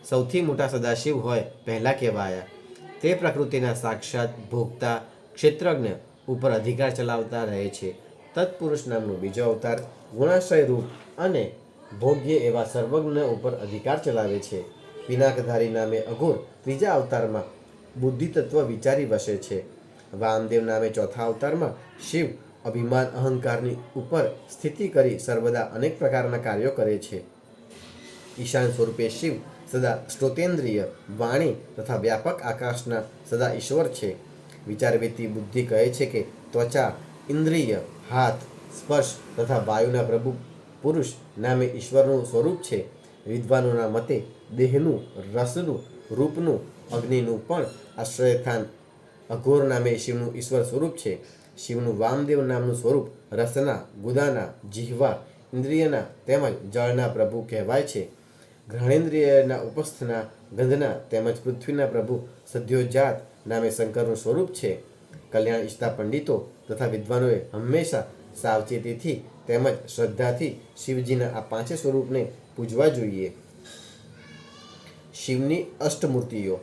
સૌથી મોટા સદાશિવ હોય પહેલાં કહેવાયા. તે પ્રકૃતિના સાક્ષાત ભોગતા ક્ષેત્રજ્ઞ ઉપર અધિકાર ચલાવતા રહે છે. તત્પુરુષ નામનો બીજો અવતાર ગુણાશ્રય રૂપ અને ભોગ્ય એવા સર્વજ્ઞ ઉપર અધિકાર ચલાવે છે. પિનાકધારી નામે અઘોર ત્રીજા અવતારમાં બુદ્ધિતત્વ વિચારી વસે છે. વામદેવ નામે ચોથા અવતારમાં શિવ અભિમાન અહંકારની ઉપર સ્થિતિ કરી સર્વદા અનેક પ્રકારના કાર્યો કરે છે. ઈશાન સ્વરૂપે શિવ સદા શ્રોતેન્દ્રિય, વાણી તથા વ્યાપક આકાશના સદા ઈશ્વર છે. વિચારવેતી બુદ્ધિ કહે છે કે ત્વચા, ઇન્દ્રિય, હાથ, સ્પર્શ તથા વાયુના પ્રભુ પુરુષ નામે ઈશ્વરનું સ્વરૂપ છે. વિદ્વાનોના મતે દેહનું, રસનું, રૂપનું, અગ્નિનું પણ આશ્રયસ્થાન અઘોર નામે શિવનું ઈશ્વર સ્વરૂપ છે. શિવનું વામદેવ નામનું સ્વરૂપ રસના, ગુદાના, જીહવા, ઇન્દ્રિયના તેમજ જળના પ્રભુ કહેવાય છે. ઘ્રાણેન્દ્રિયના ઉપસ્થના, ગંધના તેમજ પૃથ્વીના પ્રભુ સદ્યોજાત નામે શંકરનું સ્વરૂપ છે. કલ્યાણ ઈચ્છતા પંડિતો તથા વિદ્વાનોએ હંમેશા સાવચેતીથી તેમજ શ્રદ્ધાથી શિવજીના આ 5 સ્વરૂપને પૂજવા જોઈએ. શિવની અષ્ટમૂર્તિઓ.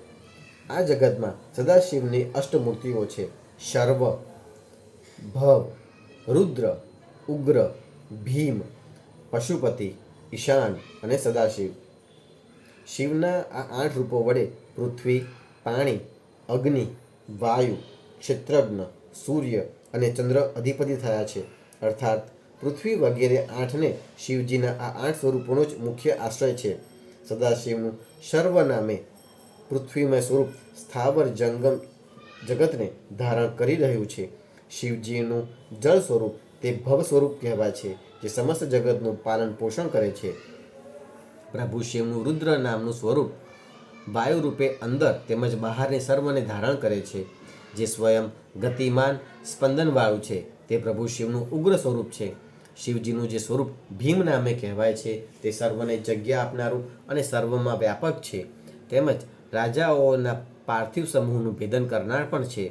આ જગતમાં સદાશિવની અષ્ટમૂર્તિઓ છે. શર્વ, ભવ, રુદ્ર, ઉગ્ર, ભીમ, પશુપતિ, ઈશાન અને સદાશિવ. શિવના આ 8 રૂપો વડે પૃથ્વી, પાણી, અગ્નિ, વાયુ, ક્ષેત્રજ્ઞ, સૂર્ય અને ચંદ્ર અધિપતિ થયા છે. અર્થાત પૃથ્વી વગેરે 8ને શિવજીના આ 8 સ્વરૂપોનો જ મુખ્ય આશ્રય છે. સદાશિવનું શર્વ નામે પૃથ્વીમય સ્વરૂપ સ્થાવર જંગમ જગતને ધારણ કરી રહ્યું છે. શિવજીનું જળ સ્વરૂપ તે ભવ સ્વરૂપ કહેવાય છે, જે સમસ્ત જગતનું પાલન પોષણ કરે છે. પ્રભુ શિવનું રુદ્ર નામનું સ્વરૂપ વાયુ રૂપે અંદર તેમજ બહારની સર્વને ધારણ કરે છે. જે સ્વયં ગતિમાન સ્પંદનવાળું છે તે પ્રભુ શિવનું ઉગ્ર સ્વરૂપ છે. શિવજીનું જે સ્વરૂપ ભીમ નામે કહેવાય છે તે સર્વને જગ્યા આપનારું અને સર્વમાં વ્યાપક છે, તેમજ રાજાઓના પાર્થિવ સમૂહનું ભેદન કરનાર પણ છે.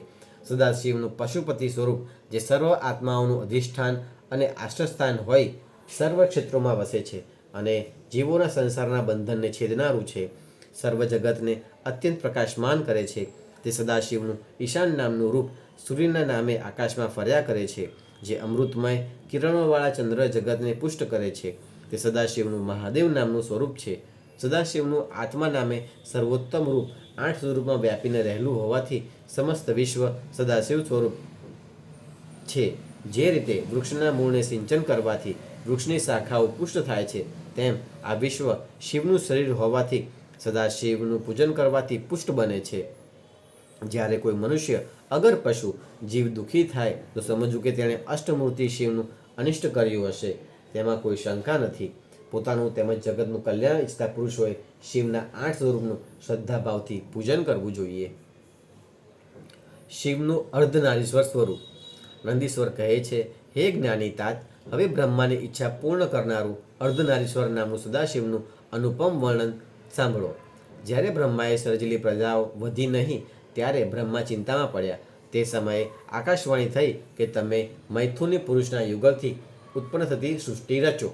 સદાશિવનું પશુપતિ સ્વરૂપ, જે સર્વ આત્માઓનું અધિષ્ઠાન અને આશ્રયસ્થાન હોય, સર્વ ક્ષેત્રોમાં વસે છે અને જીવોના સંસારના બંધનને છેદનારું છે, સર્વ જગતને અત્યંત પ્રકાશમાન કરે છે. તે સદાશિવનું ઈશાન નામનું રૂપ સૂર્યના નામે આકાશમાં ફર્યા કરે છે, જે અમૃતમય કિરણોવાળા ચંદ્ર જગતને પુષ્ટ કરે છે. તે સદાશિવનું મહાદેવ નામનું સ્વરૂપ છે. સદાશિવનું આત્મા નામે સર્વોત્તમ રૂપ 8 સ્વરૂપમાં વ્યાપીને રહેલું હોવાથી સમસ્ત વિશ્વ સદાશિવ સ્વરૂપ છે. જે રીતે વૃક્ષના મૂળને સિંચન કરવાથી વૃક્ષની શાખાઓ પુષ્ટ થાય છે, તેમ આ વિશ્વ શિવનું શરીર હોવાથી સદાશિવનું પૂજન કરવાથી પુષ્ટ બને છે. જ્યારે કોઈ મનુષ્ય અગર પશુ જીવ દુઃખી થાય તો સમજવું કે તેણે અષ્ટમૂર્તિ શિવનું અનિષ્ટ કર્યું હશે. તેમાં કોઈ શંકા નથી. પોતાનું તેમજ જગતનું કલ્યાણ ઈચ્છતા પુરુષોએ શિવના 8 સ્વરૂપનું શ્રદ્ધાભાવથી પૂજન કરવું જોઈએ. શિવનું અર્ધનારીશ્વર સ્વરૂપ. નંદીશ્વર કહે છે, હે જ્ઞાની તાત, હવે બ્રહ્માની ઈચ્છા પૂર્ણ કરનારું અર્ધનારીશ્વર નામનું સદાશિવનું અનુપમ વર્ણન સાંભળો. જ્યારે બ્રહ્માએ સર્જેલી પ્રજાઓ વધી નહીં, ત્યારે બ્રહ્મા ચિંતામાં પડ્યા. તે સમયે આકાશવાણી થઈ કે તમે મૈથુની પુરુષના યુગલથી ઉત્પન્ન થતી સૃષ્ટિ રચો.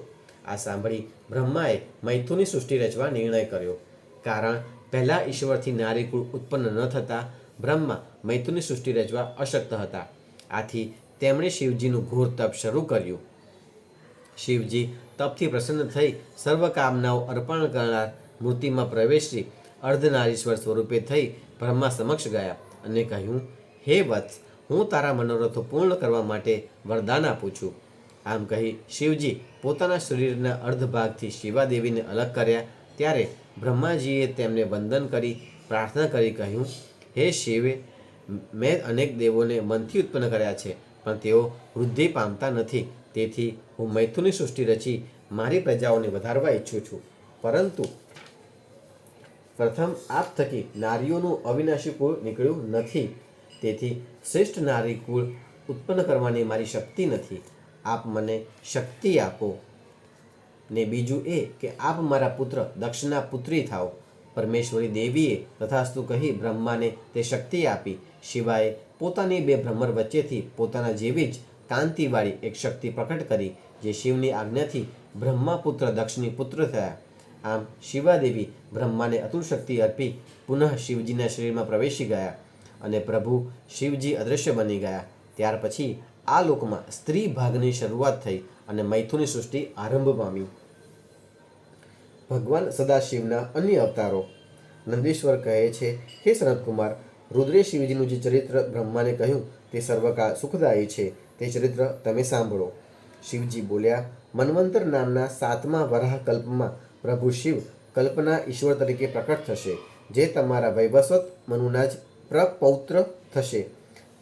આ સાંભળી બ્રહ્માએ મૈથુની સૃષ્ટિ રચવા નિર્ણય કર્યો. કારણ પહેલાં ઈશ્વરથી નારીકુળ ઉત્પન્ન ન થતાં બ્રહ્મા મૈથુની સૃષ્ટિ રચવા અશક્ત હતા. આથી તેમણે શિવજીનું ઘોર તપ શરૂ કર્યું. શિવજી તપથી પ્રસન્ન થઈ સર્વ કામનાઓ અર્પણ કરનાર મૂર્તિમાં પ્રવેશી અર્ધનારીશ્વર સ્વરૂપે થઈ બ્રહ્મા સમક્ષ ગયા અને કહ્યું, હે વત્સ, હું તારા મનોરથો પૂર્ણ કરવા માટે વરદાન આપું છું. આમ કહી શિવજી પોતાના શરીરના અર્ધભાગથી શિવાદેવીને અલગ કર્યા. ત્યારે બ્રહ્માજીએ તેમને વંદન કરી પ્રાર્થના કરી કહ્યું, હે શિવે, મેં અનેક દેવોને મનથી ઉત્પન્ન કર્યા છે, પણ તેઓ વૃદ્ધિ પામતા નથી. તેથી હું મૈથુની સૃષ્ટિ રચી મારી પ્રજાઓને વધારવા ઈચ્છું છું. પરંતુ પ્રથમ આપ થકી નારીઓનું અવિનાશી કુળ નીકળ્યું નથી. તેથી શ્રેષ્ઠ નારી કુળ ઉત્પન્ન કરવાની મારી શક્તિ નથી. આપ મને શક્તિ આપો. ને બીજું એ કે આપ મારા પુત્ર દક્ષના પુત્રી થાઓ. પરમેશ્વરી દેવીએ તથાસ્તુ કહી બ્રહ્માને તે શક્તિ આપી. શિવાએ પોતાની 2 ભ્રમર વચ્ચેથી પોતાના જેવી જ કાંતિવાળી એક શક્તિ પ્રકટ કરી, જે શિવની આજ્ઞાથી બ્રહ્મા પુત્ર દક્ષની પુત્ર થયા. આમ શિવાદેવી બ્રહ્માને અતુલ શક્તિ અર્પી પુનઃ શિવજીના શરીરમાં પ્રવેશી ગયા અને પ્રભુ શિવજી અદૃશ્ય બની ગયા. ત્યાર પછી આ લોકમાં સ્ત્રી ભાગની શરૂઆત થઈ અને મૈથુની સૃષ્ટિ આરંભ પામી. ભગવાન સદાશિવના અન્ય અવતારો. નંદીશ્વર કહે છે, હે સનતકુમાર, રુદ્રે શિવજીનું જે ચરિત્ર બ્રહ્માને કહ્યું તે સર્વકાળ સુખદાયી છે. તે ચરિત્ર તમે સાંભળો. શિવજી બોલ્યા, મન્વંતર નામના 7મા વરાહ કલ્પમાં પ્રભુ શિવ કલ્પના ઈશ્વર તરીકે પ્રકટ થશે, જે તમારા વૈવસ્વત મનુના જ પ્રપૌત્ર થશે.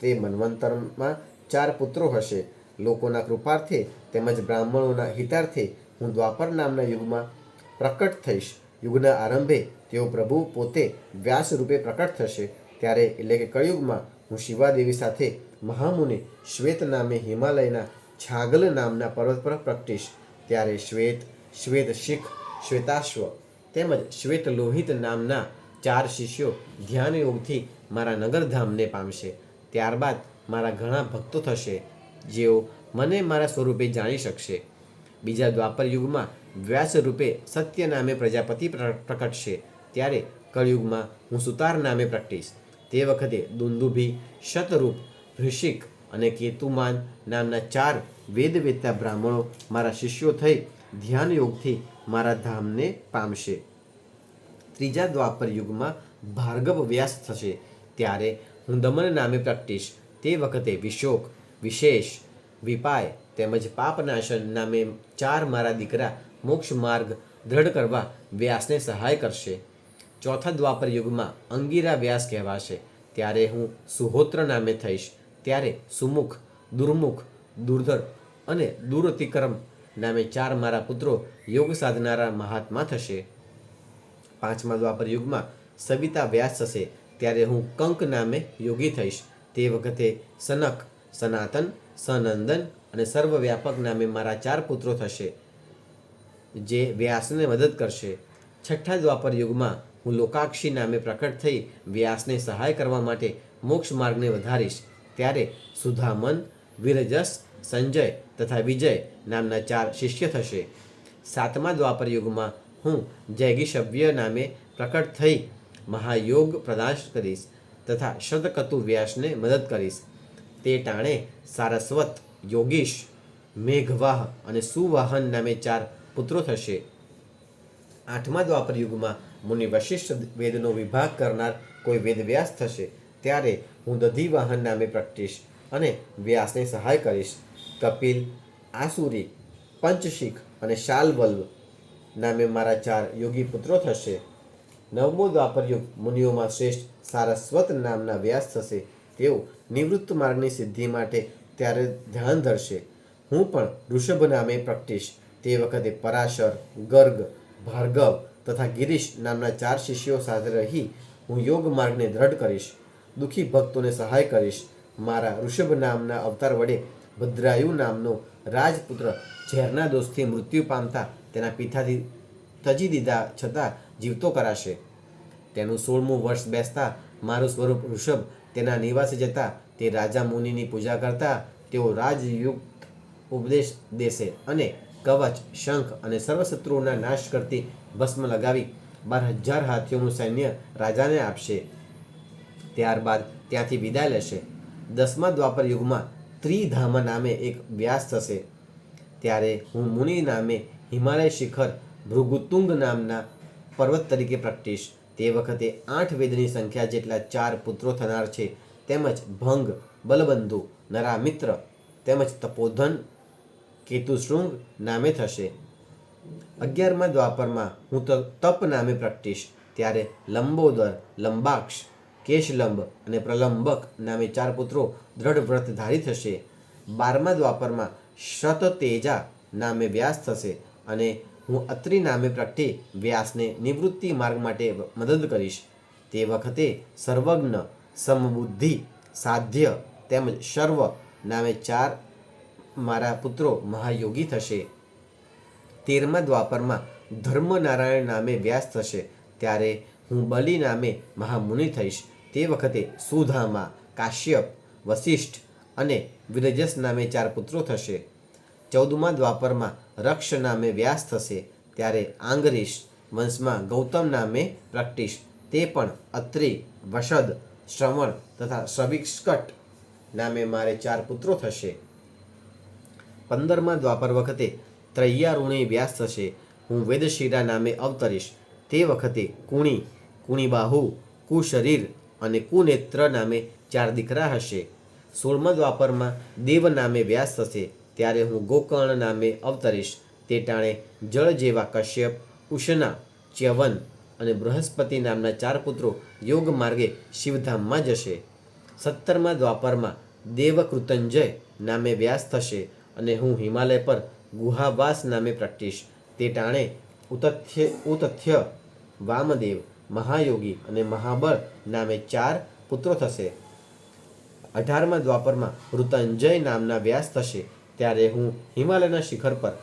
તે મન્વંતરમાં 4 પુત્રો હશે. લોકોના કૃપાર્થે તેમજ બ્રાહ્મણોના હિતાર્થે હું દ્વાપર નામના યુગમાં પ્રકટ થઈશ. યુગના આરંભે તેઓ પ્રભુ પોતે વ્યાસ રૂપે પ્રકટ થશે. ત્યારે એટલે કે કળિયુગમાં હું શિવાદેવી સાથે મહામુનિ શ્વેત નામે હિમાલયના છાગલ નામના પર્વત પર પ્રગટીશ. ત્યારે શ્વેત, શ્વેત શિખ, શ્વેતાશ્વ તેમજ શ્વેત લોહિત નામના 4 શિષ્યો ધ્યાન યોગથી મારા નગરધામને પામશે. ત્યારબાદ મારા ઘણા ભક્તો થશે, જેઓ મને મારા સ્વરૂપે જાણી શકશે. બીજા દ્વાપર યુગમાં વ્યાસ રૂપે સત્ય નામે પ્રજાપતિ પ્રકટશે. ત્યારે કળયુગમાં હું સુતાર નામે પ્રગટીશ. તે વખતે દુંદુભી, શતરૂપ, ઋષિક અને કેતુમાન નામના 4 વેદવેત્તા બ્રાહ્મણો મારા શિષ્યો થઈ ધ્યાન યોગથી મારા ધામને પામશે. ત્રીજા દ્વાપર યુગમાં ભાર્ગવ વ્યાસ થશે. ત્યારે હું દમન નામે પ્રગટીશ. તે વખતે વિશોક, વિશેષ, વિપાય તેમજ પાપનાશન નામે 4 મારા દીકરા મોક્ષ માર્ગ દ્રઢ કરવા વ્યાસને સહાય કરશે. ચોથા દ્વાપર યુગમાં અંગીરા વ્યાસ કહેવાશે. ત્યારે હું સુહોત્ર નામે થઈશ. ત્યારે સુમુખ, દુર્મુખ, દુર્ધર અને દુરતિક્રમ નામે 4 મારા પુત્રો યોગ સાધનારા મહાત્મા થશે. પાંચમા દ્વાપર યુગમાં સવિતા વ્યાસ થશે. ત્યારે હું કંક નામે યોગી થઈશ. તે વખતે સનક, સનાતન, સનંદન અને સર્વવ્યાપક નામે મારા 4 પુત્રો થશે, જે વ્યાસને મદદ કરશે. છઠ્ઠા દ્વાપર યુગમાં હું લોકાક્ષી નામે પ્રકટ થઈ વ્યાસને સહાય કરવા માટે મોક્ષ માર્ગને વધારીશ. ત્યારે સુધામન, વિરજસ, સંજય તથા વિજય નામના 4 શિષ્ય થશે. 7મા દ્વાપર યુગમાં હું જૈગીષવ્ય નામે પ્રકટ થઈ મહાયોગ પ્રદાન કરીશ તથા શતકતુ વ્યાસને મદદ કરીશ. તે ટાણે સારસ્વત, યોગીશ, મેઘવાહ અને સુવાહન નામે 4 પુત્રો થશે. 8મા દ્વાપર યુગમાં મુનિ વશિષ્ઠ વેદનો વિભાગ કરનાર કોઈ વેદવ્યાસ થશે. ત્યારે હું દધિવાહન નામે પ્રગટીશ અને વ્યાસને સહાય કરીશ. કપિલ, આસુરી, પંચશીખ અને શાલ્વલ્વ નામે મારા 4 યોગી પુત્રો થશે. 9મો દ્વાપર યુગ મુનિઓમાં શ્રેષ્ઠ સારસ્વત નામના વ્યાસ થશે. તેઓ નિવૃત્ત માર્ગની સિદ્ધિ માટે ત્યારે ધ્યાન ધરશે. હું પણ ઋષભ નામે પ્રગટીશ. તે વખતે પરાશર, ગર્ગ, ભાર્ગવ તથા ગિરીશ નામના 4 શિષ્યો સાથે રહી હું યોગ માર્ગને દ્રઢ કરીશ. દુઃખી ભક્તોને સહાય કરીશ. મારા ઋષભ નામના અવતાર વડે ભદ્રાયુ નામનો રાજપુત્ર ઝેરના દોષથી મૃત્યુ પામતા તેના પિતાથી તજી દીધા છતાં જીવતો કરાશે. તેનું 16મું વર્ષ બેસતા મારું સ્વરૂપ ઋષભ તેના નિવાસે જતા તે રાજા મુનિની પૂજા કરતા તેઓ રાજયુક્ત ઉપદેશ દેશે અને કવચ, શંખ અને સર્વશત્રુઓના નાશ કરતી ભસ્મ લગાવી 12,000 હાથીઓનું સૈન્ય રાજાને આપશે. ત્યારબાદ ત્યાંથી વિદાય લેશે. 10મા દ્વાપર યુગમાં ત્રિધામ નામે એક વ્યાસ થશે. ત્યારે હું મુનિ નામે હિમાલય શિખર ભૃગુતુંગ નામના પર્વત તરીકે પ્રગટીશ. તે વખતે 8 વેદની સંખ્યા જેટલા 4 પુત્રો થનાર છે. તેમજ ભંગ, બલબંધુ, નરામિત્ર તેમજ તપોધન કેતુશૃંગ નામે થશે. 11મા દ્વાપરમાં હું તપ નામે પ્રગટીશ. ત્યારે લંબોદર, લંબાક્ષ, કેશલંબ અને પ્રલંબક નામે 4 પુત્રો દ્રઢ વ્રતધારી થશે. 12મા દ્વાપરમાં શતતેજા નામે વ્યાસ થશે અને હું અત્રિ નામે પ્રગટી વ્યાસને નિવૃત્તિ માર્ગ માટે મદદ કરીશ. તે વખતે સર્વજ્ઞ, સમબુદ્ધિ, સાધ્ય તેમજ સર્વ નામે 4 મારા પુત્રો મહાયોગી થશે. 13મા દ્વાપરમાં ધર્મનારાયણ નામે વ્યાસ થશે. ત્યારે હું બલિ નામે મહામુનિ થઈશ. તે વખતે સુધામા, કાશ્યપ, વશિષ્ઠ અને વિરજસ નામે 4 પુત્રો થશે. 14મા દ્વાપરમાં રક્ષ નામે વ્યાસ થશે. ત્યારે આંગરીશ વંશમાં ગૌતમ નામે પ્રગટીશ. તે પણ અત્રિ, વશદ, શ્રવણ તથા સવિષ્કટ નામે મારે 4 પુત્રો થશે. 15મા દ્વાપર વખતે ત્રૈયારુણી વ્યાસ થશે. હું વેદશિરા નામે અવતરીશ. તે વખતે કુણી, કુણીબાહુ, કુશરીર અને કુનેત્ર નામે 4 દીકરા હશે. 16મા દ્વાપરમાં દેવ નામે વ્યાસ થશે. ત્યારે હું ગોકર્ણ નામે અવતરીશ. તે ટાણે જળ જેવા કશ્યપ, ઉષ્ણા, ચ્યવન અને બૃહસ્પતિ નામના 4 પુત્રો યોગ માર્ગે શિવધામમાં જશે. 17મા દ્વાપરમાં દેવકૃતંજય નામે વ્યાસ થશે અને હું હિમાલય પર ગુહાવાસ નામે પ્રગટીશ. તે ટાણે ઉતથ્ય, વામદેવ, મહાયોગી અને મહાબળ નામે 4 પુત્રો થશે. 18મા દ્વાપરમાં ઋતંજય નામના વ્યાસ થશે. ત્યારે હું હિમાલયના શિખર પર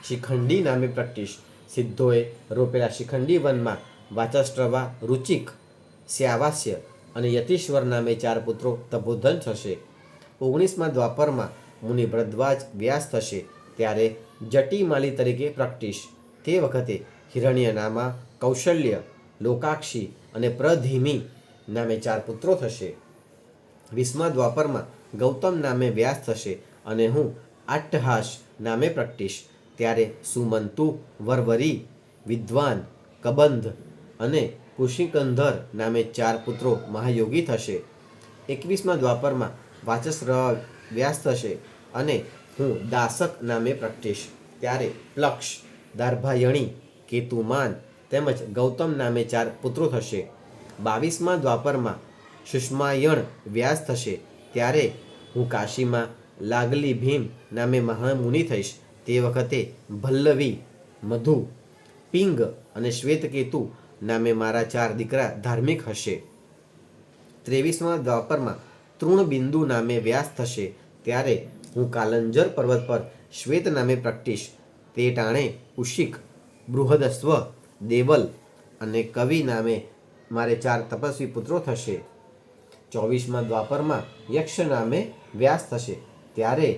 શિખંડી નામે પ્રગટીશ. સિદ્ધોએ રોપેલા શિખંડી વનમાં વાચસ્ટ્રવા, રુચિક, સ્યાવાસ્ય અને યતીશ્વર નામે 4 પુત્રો તપોધન થશે. 19મા દ્વાપરમાં મુનિ ભરદ્વાજ વ્યાસ થશે. ત્યારે જટીમાલી તરીકે પ્રગટીશ. તે વખતે હિરણ્યનામા, કૌશલ્ય, લોકાક્ષી અને પ્રધિમી નામે 4 પુત્રો થશે. 20મા દ્વાપરમાં ગૌતમ નામે વ્યાસ થશે અને હું આટ્ટહાસ નામે પ્રગટીશ. ત્યારે સુમંતુ, વરવરી, વિદ્વાન, કબંધ અને કુશિકંધર નામે 4 પુત્રો મહાયોગી થશે. 21મા દ્વાપરમાં વાચસ્રવ વ્યાસ થશે અને હું દાસક નામે પ્રગટીશ. ત્યારે પ્લક્ષ, દાર્ભાયણી, કેતુમાન તેમજ ગૌતમ નામે 4 પુત્રો થશે. 22મા દ્વાપરમાં સુષ્માયણ વ્યાસ થશે. ત્યારે હું કાશીમાં લાગલી ભીમ નામે મહામુનિ થઈશ. તે વખતે ભલ્લવી, મધુ, પિંગ અને શ્વેતકેતુ નામે મારા 4 દીકરા ધાર્મિક હશે. 23મા દ્વાપરમાં તૃણબિંદુ નામે વ્યાસ થશે. ત્યારે હું કાલંજર પર્વત પર શ્વેત નામે પ્રગટીશ. તે ટાણે ઉશિક, બૃહદસ્વ, દેવલ અને કવિ નામે મારે 4 તપસ્વી પુત્રો થશે. 24મા દ્વાપરમાં યક્ષ નામે વ્યાસ થશે, ત્યારે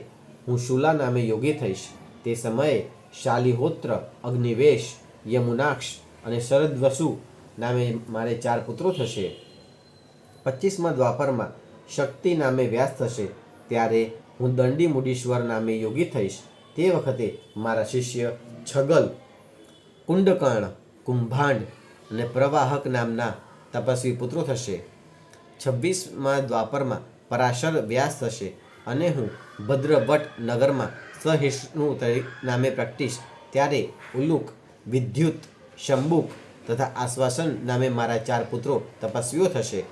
હું શુલા નામે યોગી થઈશ. તે સમયે શાલિહોત્ર, અગ્નિવેશ, યમુનાક્ષ અને શરદવસુ નામે મારે 4 પુત્રો થશે. 25મા દ્વાપરમાં શક્તિ નામે વ્યાસ થશે, ત્યારે હું દંડી મુડીશ્વર નામે યોગી થઈશ. તે વખતે મારા શિષ્ય છગલ, કુંડકર્ણ, કુંભાંડ અને પ્રવાહક નામના તપસ્વી પુત્રો થશે. 26મા દ્વાપરમાં પરાશર વ્યાસ થશે અને હું ભદ્રભટ્ટ નગરમાં સહિષ્ણુ નામે પ્રગટીશ. ત્યારે ઉલુક, વિદ્યુત, શંબુક તથા આશ્વાસન નામે મારા 4 પુત્રો તપસ્વીઓ થશે.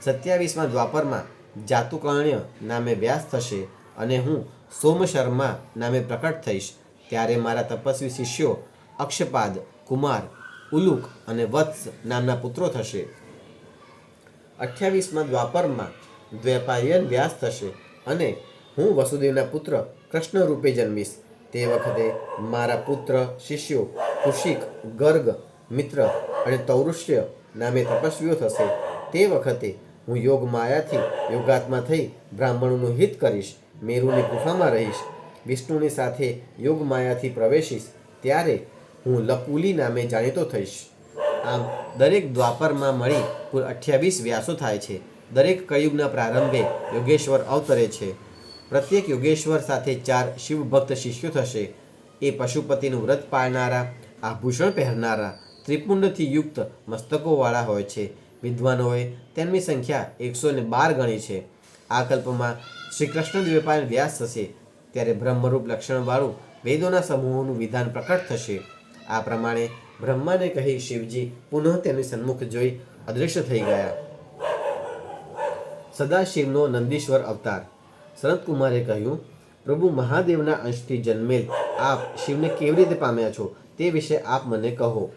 27મા દ્વાપરમાં જાતુકર્ણ્ય નામે વ્યાસ થશે અને હું સોમશર્મા નામે પ્રકટ થઈશ. ત્યારે મારા તપસ્વી શિષ્યો અક્ષપાદ, કુમાર, ઉલુક અને વત્સ નામના પુત્રો થશે. 28મા દ્વાપરમાં દ્વૈપાયન વ્યાસ થશે અને હું વસુદેવના પુત્ર કૃષ્ણ રૂપે જન્મીશ. તે વખતે મારા પુત્ર શિષ્યો કુશિક, ગર્ગ, મિત્ર અને તૌરુષ્ય નામે તપસ્વીઓ થશે. તે વખતે હું યોગ માયાથી યોગાત્મા થઈ બ્રાહ્મણોનું હિત કરીશ. મેરુની ગુફામાં રહીશ. વિષ્ણુની સાથે યોગ માયાથી પ્રવેશીશ. ત્યારે હું લકુલી નામે જાણીતો થઈશ. આમ દરેક દ્વાપરમાં મળી કુલ 28 વ્યાસો થાય છે. દરેક કળિયુગના પ્રારંભે યોગેશ્વર અવતરે છે. પ્રત્યેક યોગેશ્વર સાથે 4 શિવભક્ત શિષ્યો થશે. એ પશુપતિનું વ્રત પાળનારા, આભૂષણ પહેરનારા, ત્રિપુંડથી યુક્ત મસ્તકોવાળા હોય છે. વિદ્વાનોએ તેમની સંખ્યા 112 ગણી છે. આ કલ્પમાં શ્રી કૃષ્ણ દ્વૈપાયન વ્યાસ થશે, ત્યારે બ્રહ્મરૂપ લક્ષણવાળું વેદોના સમૂહોનું વિધાન પ્રકટ થશે. આ પ્રમાણે બ્રહ્માને કહી શિવજી પુનઃ તેમની સન્મુખ જોઈ અદૃશ્ય થઈ ગયા. સદાશિવનો નંદીશ્વર અવતાર. સનતકુમારે કહ્યું, પ્રભુ મહાદેવના અંશથી જન્મેલ આપ શિવને કેવી રીતે પામ્યા છો તે વિશે આપ મને કહો.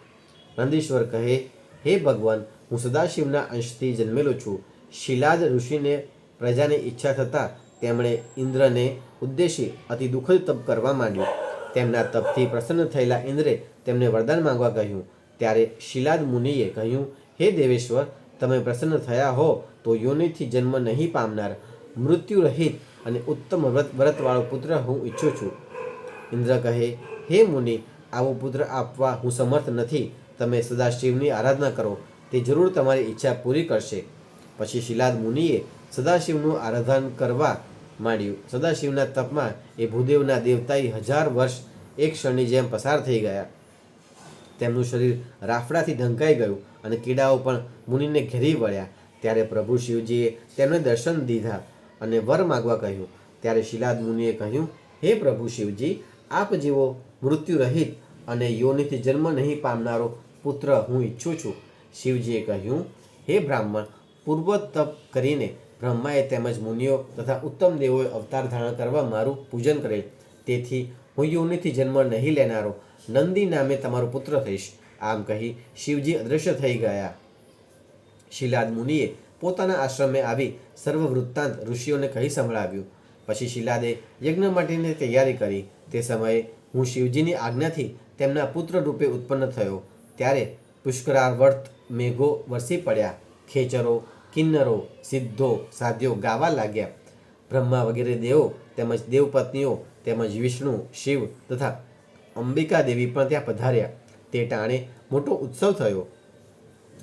નંદીશ્વર કહે, હે ભગવાન, હું સદાશિવના અંશથી જન્મેલો છું. શિલાદ ઋષિને પ્રજાની ઈચ્છા થતાં તેમણે ઇન્દ્રને ઉદ્દેશી અતિ દુઃખદ તપ કરવા માંડ્યું. તેમના તપથી પ્રસન્ન થયેલા ઇન્દ્રે તેમને વરદાન માંગવા કહ્યું. ત્યારે શિલાદ મુનિએ કહ્યું, હે દેવેશ્વર, તમે પ્રસન્ન થયા હો તો યોનિથી જન્મ નહીં પામનાર, મૃત્યુરહિત અને ઉત્તમ વ્રતવાળો પુત્ર હું ઈચ્છું છું. ઇન્દ્ર કહે, હે મુનિ, આવો પુત્ર આપવા હું સમર્થ નથી. તમે સદાશિવની આરાધના કરો, તે જરૂર તમારી ઈચ્છા પૂરી કરશે. પછી શિલાદ મુનિએ સદાશિવનું આરાધન કરવા માંડ્યું. સદાશિવના તપમાં એ ભૂદેવના દેવતાઈ 1000 વર્ષ એક ક્ષણની જેમ પસાર થઈ ગયા. તેમનું શરીર રાફડાથી ઢંકાઈ ગયું અને કીડાઓ પણ મુનિને ઘેરી વળ્યા. ત્યારે પ્રભુ શિવજીએ તેમને દર્શન દીધા અને વર માગવા કહ્યું. ત્યારે શિલાદ મુનિએ કહ્યું, હે પ્રભુ શિવજી, આપ જેવો મૃત્યુરહિત અને યોનિથી જન્મ નહીં પામનારો પુત્ર હું ઈચ્છું છું. શિવજીએ કહ્યું, હે બ્રાહ્મણ, પૂર્વ તપ કરીને બ્રહ્માએ તેમજ મુનિઓ તથા ઉત્તમ દેવોએ અવતાર ધારણ કરવા મારું પૂજન કરેલ. તેથી હું યોનિથી જન્મ નહીં લેનારો નંદી નામે તમારો પુત્ર થઈશ. આમ કહી શિવજી અદૃશ્ય થઈ ગયા. શિલાદ મુનિએ પોતાના આશ્રમે આવી સર્વ વૃત્તાંત ઋષિઓને કહી સંભળાવ્યું. પછી શિલાદે યજ્ઞ માટેની તૈયારી કરી. તે સમયે હું શિવજીની આજ્ઞાથી તેમના પુત્ર રૂપે ઉત્પન્ન થયો. ત્યારે પુષ્કરાવર્ત મેઘો વરસી પડ્યા. ખેચરો, કિન્નરો, સિદ્ધો, સાધ્યો ગાવા લાગ્યા. બ્રહ્મા વગેરે દેવો તેમજ દેવપત્નીઓ તેમજ વિષ્ણુ, શિવ તથા અંબિકા દેવી પણ ત્યાં પધાર્યા. તે ટાણે મોટો ઉત્સવ થયો.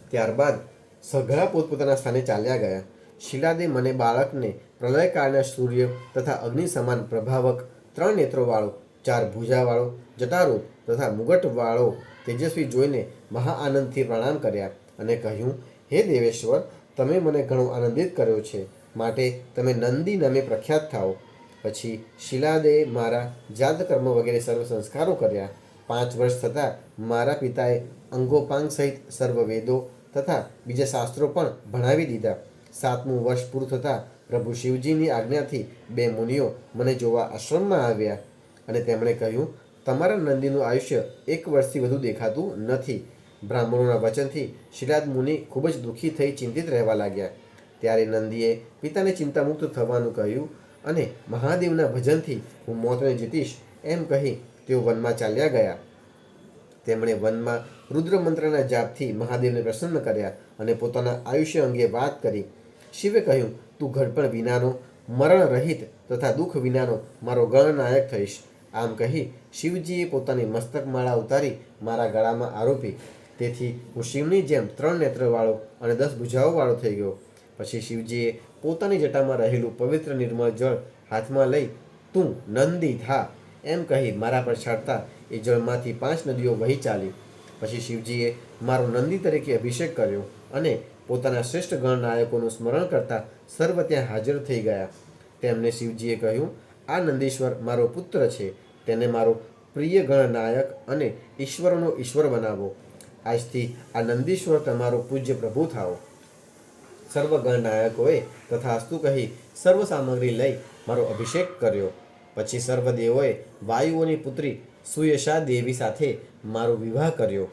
ત્યારબાદ સઘળા પોતપોતાના સ્થાને ચાલ્યા ગયા. શિલાદે મને બાળકને પ્રલયકાળના સૂર્ય તથા અગ્નિ સમાન પ્રભાવક 3 નેત્રોવાળો, 4 ભુજાવાળો, જટારૂપ તથા મુગટવાળો તેજસ્વી જોઈને મહા આનંદથી પ્રણામ કર્યા અને કહ્યું, હે દેવેશ્વર, તમે મને ઘણો આનંદિત કર્યો છે, માટે તમે નંદી નામે પ્રખ્યાત થાઓ. પછી શિલાદે મારા જાતકર્મ વગેરે સર્વ સંસ્કારો કર્યા. 5 વર્ષ થતાં મારા પિતાએ અંગોપાંગ સહિત સર્વ વેદો તથા બીજા શાસ્ત્રો પણ ભણાવી દીધા. 7મું વર્ષ પૂરું થતાં પ્રભુ શિવજીની આજ્ઞાથી 2 મુનિઓ મને જોવા આશ્રમમાં આવ્યા અને તેમણે કહ્યું, તમારા નંદીનું આયુષ્ય 1 વર્ષથી વધુ દેખાતું નથી. બ્રાહ્મણોના વચનથી શિલાદ મુનિ ખૂબ જ દુઃખી થઈ ચિંતિત રહેવા લાગ્યા. ત્યારે નંદીએ પિતાને ચિંતામુક્ત થવાનું કહ્યું અને મહાદેવના ભજનથી હું મોતને જીતીશ એમ કહી તેઓ વનમાં ચાલ્યા ગયા. તેમણે વનમાં રુદ્ર મંત્રના જાપથી મહાદેવને પ્રસન્ન કર્યા અને પોતાના આયુષ્ય અંગે વાત કરી. શિવે કહ્યું, તું ઘડપણ વિનાનો, મરણ રહિત તથા દુઃખ વિનાનો મારો ગણનાયક થઈશ. આમ કહી શિવજીએ પોતાની મસ્તકમાળા ઉતારી મારા ગળામાં આરોપી. તેથી હું શિવની જેમ 3 નેત્રવાળો અને 10 ભુજાઓવાળો થઈ ગયો. પછી શિવજીએ પોતાની જટામાં રહેલું પવિત્ર નિર્મળ જળ હાથમાં લઈ તું નંદી થા એમ કહી મારા પર છાંટતા એ જળમાંથી 5 નદીઓ વહી ચાલી. પછી શિવજીએ મારો નંદી તરીકે અભિષેક કર્યો અને પોતાના શ્રેષ્ઠ ગણનાયકોનું સ્મરણ કરતા સર્વ ત્યાં હાજર થઈ ગયા. તેમને શિવજીએ કહ્યું, આ નંદીશ્વર મારો પુત્ર છે. તેને મારો પ્રિય ગણનાયક અને ઈશ્વરોનો ઈશ્વર બનાવો. આજથી આ નંદીશ્વર તમારો પૂજ્ય પ્રભુ થાઓ. સર્વ ગણનાયકોએ તથાસ્તુ કહી સર્વ સામગ્રી લઈ મારો અભિષેક કર્યો. પછી સર્વદેવોએ વાયુઓની પુત્રી સુયશા દેવી સાથે મારો વિવાહ કર્યો.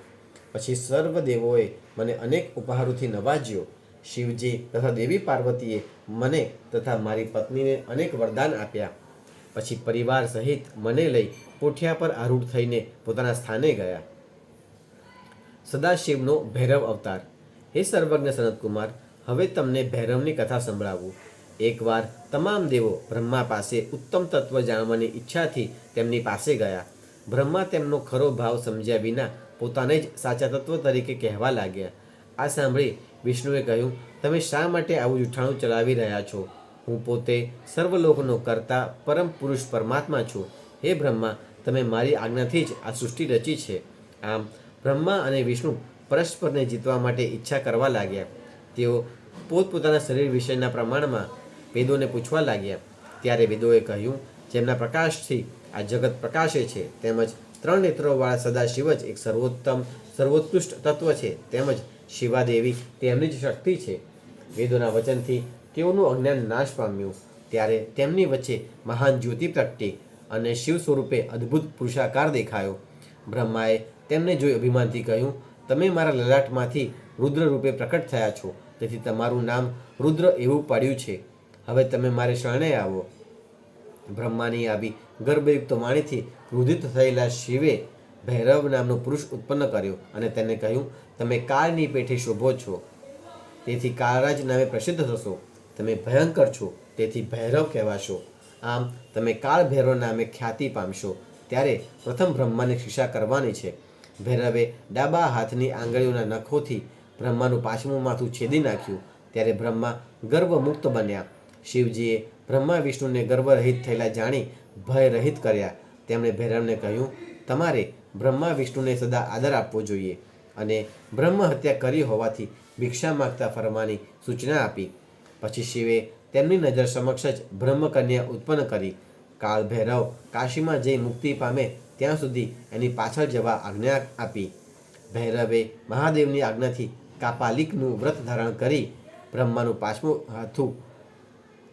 પછી સર્વદેવોએ મને અનેક ઉપહારોથી નવાજ્યો. શિવજી તથા દેવી પાર્વતીએ મને તથા મારી પત્નીને અનેક વરદાન આપ્યા. પછી પરિવાર સહિત મને લઈ પોઠિયા પર આરૂઢ થઈને પોતાના સ્થાને ગયા. સદાશિવનો ભૈરવ અવતાર. હે સર્વજ્ઞ સનતકુમાર, હવે તમને ભૈરવની કથા સંભળાવું. એકવાર તમામ દેવો બ્રહ્મા પાસે ઉત્તમ તત્વ જાણવાની ઈચ્છાથી તેમની પાસે ગયા. બ્રહ્મા તેમનો ખરો ભાવ સમજ્યા વિના પોતાને જ સાચા તત્વ તરીકે કહેવા લાગ્યા. આ સાંભળી વિષ્ણુએ કહ્યું, તમે શા માટે આવું જૂઠાણું ચલાવી રહ્યા છો? હું પોતે સર્વલોકનો કરતા પરમ પુરુષ પરમાત્મા છું. હે બ્રહ્મા, તમે મારી આજ્ઞાથી જ આ સૃષ્ટિ રચી છે. આમ બ્રહ્મા અને વિષ્ણુ પરસ્પરને જીતવા માટે ઈચ્છા કરવા લાગ્યા. તેઓ પોતપોતાના શરીર વિષયના પ્રમાણમાં વેદોને પૂછવા લાગ્યા. ત્યારે વેદોએ કહ્યું, જેમના પ્રકાશથી આ જગત પ્રકાશે છે, તેમજ 3 નેત્રોવાળા સદાશિવ જ એક સર્વોત્તમ સર્વોત્કૃષ્ટ તત્વ છે, તેમજ શિવાદેવી તેમની જ શક્તિ છે. વેદોના વચનથી તેઓનું અજ્ઞાન નાશ પામ્યું. ત્યારે તેમની વચ્ચે મહાન જ્યોતિ પ્રગટી અને શિવ સ્વરૂપે અદ્ભુત પુરુષાકાર દેખાયો. બ્રહ્માએ તેમને જોઈ અભિમાનથી કહ્યું, તમે મારા લલાટમાંથી રુદ્ર રૂપે પ્રકટ થયા છો, તેથી તમારું નામ રુદ્ર એવું પડ્યું છે. હવે તમે મારે શરણે આવો. બ્રહ્માની આવી ગર્ભયુક્ત વાણીથી ક્રોધિત થયેલા શિવે ભૈરવ નામનો પુરુષ ઉત્પન્ન કર્યો અને તેને કહ્યું, તમે કાળની પેઠે શોભો છો, તેથી કાળરાજ નામે પ્રસિદ્ધ થશો. તમે ભયંકર છો, તેથી ભૈરવ કહેવાશો. આમ તમે કાળ ભૈરવ નામે ખ્યાતિ પામશો. ત્યારે પ્રથમ બ્રહ્માની શિક્ષા કરવાની છે. ભૈરવે ડાબા હાથની આંગળીઓના નખોથી બ્રહ્માનું 5મું માથું છેદી નાખ્યું. ત્યારે બ્રહ્મા ગર્વમુક્ત બન્યા. શિવજીએ બ્રહ્મા વિષ્ણુને ગર્વરહિત થયેલા જાણી ભય રહિત કર્યા. તેમણે ભૈરવને કહ્યું, તમારે બ્રહ્મા વિષ્ણુને સદા આદર આપવો જોઈએ અને બ્રહ્મ હત્યા કરી હોવાથી ભિક્ષા માગતા ફરવાની સૂચના આપી. પછી શિવે તેમની નજર સમક્ષ જ બ્રહ્મકન્યા ઉત્પન્ન કરી. કાળ ભૈરવ કાશીમાં જઈ મુક્તિ પામે ત્યાં સુધી એની પાછળ જવા આજ્ઞા આપી. ભૈરવે મહાદેવની આજ્ઞાથી કાપાલિકનું વ્રત ધારણ કરી બ્રહ્માનું 5મું